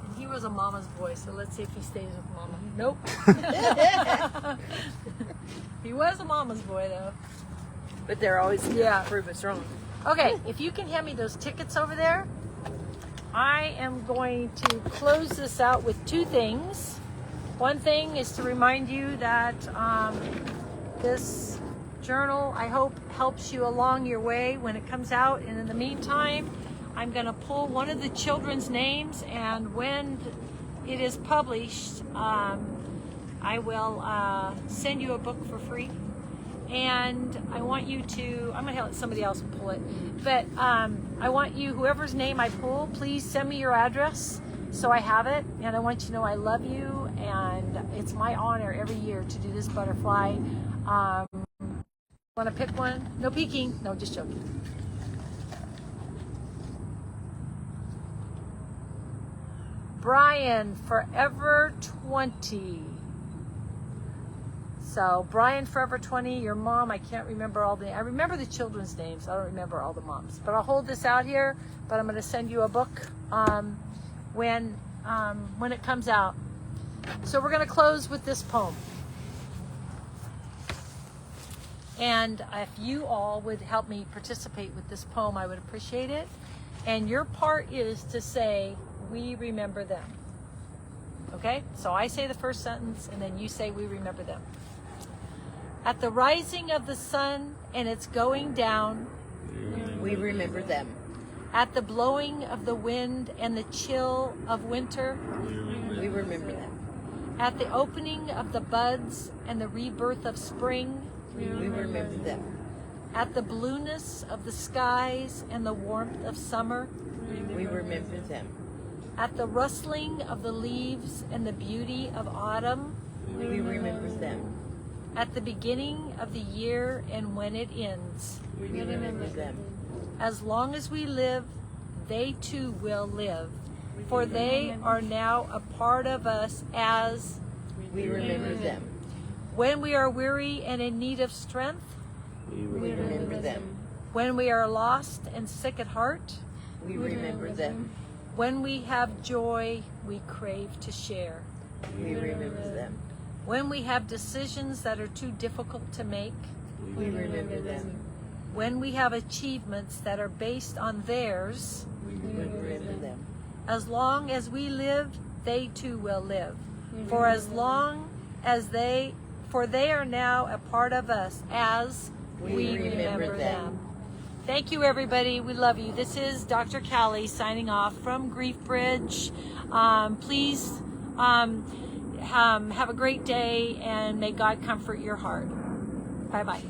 And he was a mama's boy, so let's see if he stays with mama. Nope. He was a mama's boy, though. But they're always Yeah. prove us wrong. Okay, if you can hand me those tickets over there, I am going to close this out with two things. One thing is to remind you that this journal, I hope, helps you along your way when it comes out. And in the meantime, I'm going to pull one of the children's names, and when it is published, I will send you a book for free. And I want you to, I'm going to let somebody else pull it, but I want you, whoever's name I pull, please send me your address so I have it. And I want you to know I love you, and it's my honor every year to do this butterfly. Want to pick one? No peeking. No, just joking. Brian, Forever 20. So Brian Forever 20, your mom, I can't remember I remember the children's names. I don't remember all the moms. But I'll hold this out here, but I'm going to send you a book when it comes out. So we're going to close with this poem. And if you all would help me participate with this poem, I would appreciate it. And your part is to say, we remember them. Okay? So I say the first sentence, and then you say, we remember them. At the rising of the sun and its going down, We remember them. at the blowing of the wind and the chill of winter, We remember them. at the opening of the buds and the rebirth of spring, We remember them. at the blueness of the skies and the warmth of summer, We remember them. at the rustling of the leaves and the beauty of autumn, We remember them. at the beginning of the year and when it ends. We remember them. As long as we live, they too will live, for they are now a part of us as We remember them. when we are weary and in need of strength, We remember them. when we are lost and sick at heart, We remember them. when we have joy we crave to share, We remember them. when we have decisions that are too difficult to make, We remember them. when we have achievements that are based on theirs. We remember them. As long as we live, they too will live. For as long as they are now a part of us as we remember them. Thank you, everybody. We love you. This is Dr. Callie signing off from Grief Bridge. Please have a great day, and may God comfort your heart. Bye-bye.